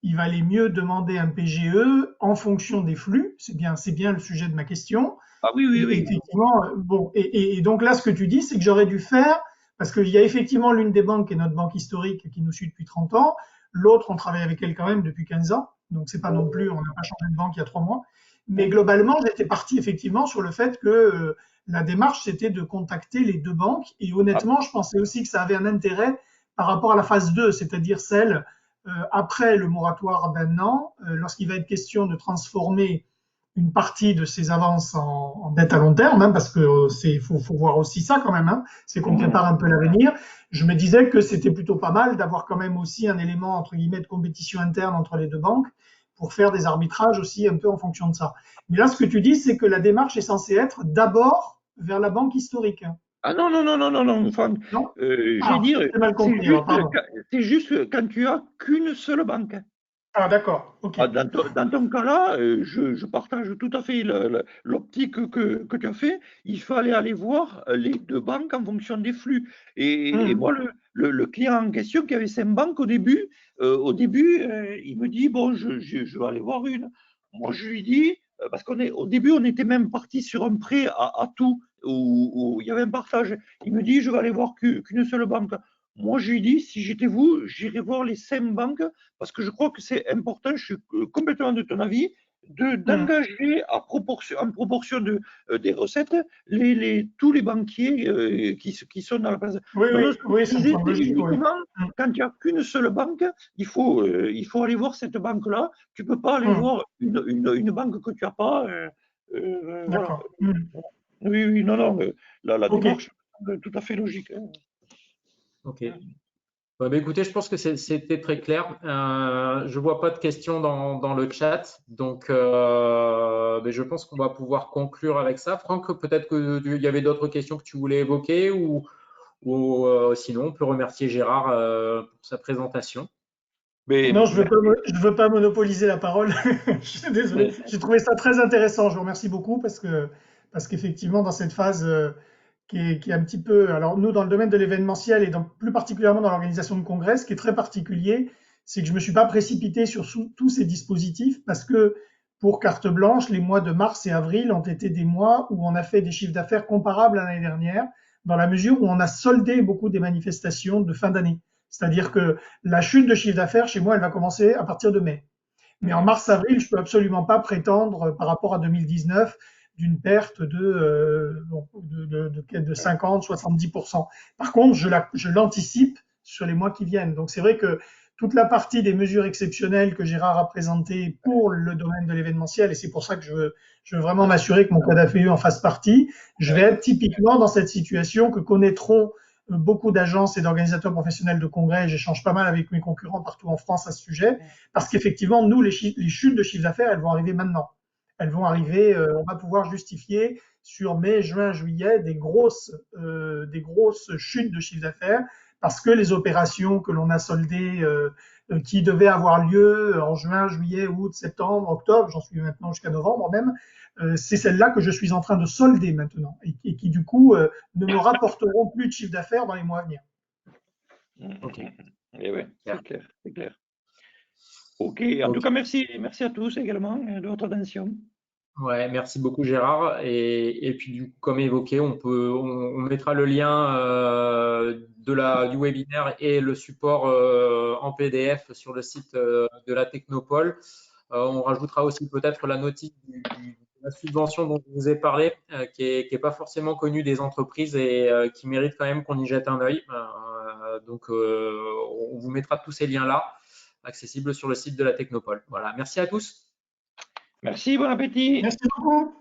il valait mieux demander un PGE en fonction des flux. C'est bien le sujet de ma question. Ah oui, oui, Et oui. effectivement, bon, et donc là, ce que tu dis, c'est que j'aurais dû faire, parce qu'il y a effectivement l'une des banques qui est notre banque historique qui nous suit depuis 30 ans. L'autre, on travaille avec elle quand même depuis 15 ans. Donc, c'est pas non plus, on n'a pas changé de banque il y a 3 mois. Mais globalement, j'étais parti effectivement sur le fait que la démarche, c'était de contacter les deux banques. Et honnêtement, je pensais aussi que ça avait un intérêt par rapport à la phase 2, c'est-à-dire celle après le moratoire d'un an, lorsqu'il va être question de transformer une partie de ces avances en dette à long terme, hein, parce que faut voir aussi ça quand même, hein, c'est qu'on prépare un peu l'avenir. Je me disais que c'était plutôt pas mal d'avoir quand même aussi un élément entre guillemets de compétition interne entre les deux banques pour faire des arbitrages aussi un peu en fonction de ça. Mais là, ce que tu dis, c'est que la démarche est censée être d'abord vers la banque historique. Ah non, non, non, non, non, non, Franck. Non Je vais dire, j'ai mal compris. c'est juste quand tu as qu'une seule banque. Ah, d'accord. Ok. Dans ton cas-là, je partage tout à fait l'optique que tu as fait. Il fallait aller voir les deux banques en fonction des flux. Et moi, le client en question qui avait 5 banques au début, il me dit, bon, je vais aller voir une. Moi, je lui dis, parce au début, on était même parti sur un prêt à tout, où il y avait un partage. Il me dit, je vais aller voir qu'une seule banque. Moi, je lui dis, si j'étais vous, j'irais voir les 5 banques parce que je crois que c'est important, je suis complètement de ton avis, d'engager en proportion des recettes tous les banquiers qui sont dans la place. Oui, ça me semble logique. Uniquement, quand il n'y a qu'une seule banque, il faut aller voir cette banque-là. Tu ne peux pas aller voir une banque que tu n'as pas. D'accord. Voilà. Oui, oui, non, non, la démarche est tout à fait logique. Hein. Ok. Écoutez, je pense que c'était très clair. Je vois pas de questions dans le chat, donc je pense qu'on va pouvoir conclure avec ça. Franck, peut-être qu'il y avait d'autres questions que tu voulais évoquer ou sinon on peut remercier Gérard pour sa présentation. Non, je veux pas monopoliser la parole. Je suis désolé. J'ai trouvé ça très intéressant. Je vous remercie beaucoup parce qu'effectivement dans cette phase qui est un petit peu, alors nous dans le domaine de l'événementiel et plus particulièrement dans l'organisation de congrès, ce qui est très particulier, c'est que je me suis pas précipité sur tous ces dispositifs parce que pour carte blanche, les mois de mars et avril ont été des mois où on a fait des chiffres d'affaires comparables à l'année dernière, dans la mesure où on a soldé beaucoup des manifestations de fin d'année. C'est-à-dire que la chute de chiffre d'affaires chez moi, elle va commencer à partir de mai. Mais en mars-avril, je peux absolument pas prétendre par rapport à 2019 d'une perte de 50-70%. Par contre, je l'anticipe sur les mois qui viennent. Donc c'est vrai que toute la partie des mesures exceptionnelles que Gérard a présentées pour le domaine de l'événementiel, et c'est pour ça que je veux vraiment m'assurer que mon code AFE en fasse partie, je vais être typiquement dans cette situation que connaîtront beaucoup d'agences et d'organisateurs professionnels de congrès. J'échange pas mal avec mes concurrents partout en France à ce sujet, parce qu'effectivement, nous, les chutes de chiffre d'affaires, elles vont arriver maintenant. Elles vont arriver, on va pouvoir justifier sur mai, juin, juillet des grosses chutes de chiffre d'affaires, parce que les opérations que l'on a soldées, qui devaient avoir lieu en juin, juillet, août, septembre, octobre, j'en suis maintenant jusqu'à novembre même, c'est celles-là que je suis en train de solder maintenant et qui du coup ne me rapporteront plus de chiffre d'affaires dans les mois à venir. Ok. Et ouais, c'est clair, c'est clair. Ok, en tout cas, merci à tous également de votre attention. Ouais, merci beaucoup Gérard. Et puis comme évoqué, on mettra le lien du webinaire et le support en PDF sur le site de la Technopole. On rajoutera aussi peut-être la notice de la subvention dont je vous ai parlé, qui est pas forcément connue des entreprises et qui mérite quand même qu'on y jette un œil. Donc on vous mettra tous ces liens-là accessibles sur le site de la Technopole. Voilà, merci à tous. Merci, bon appétit. Merci beaucoup.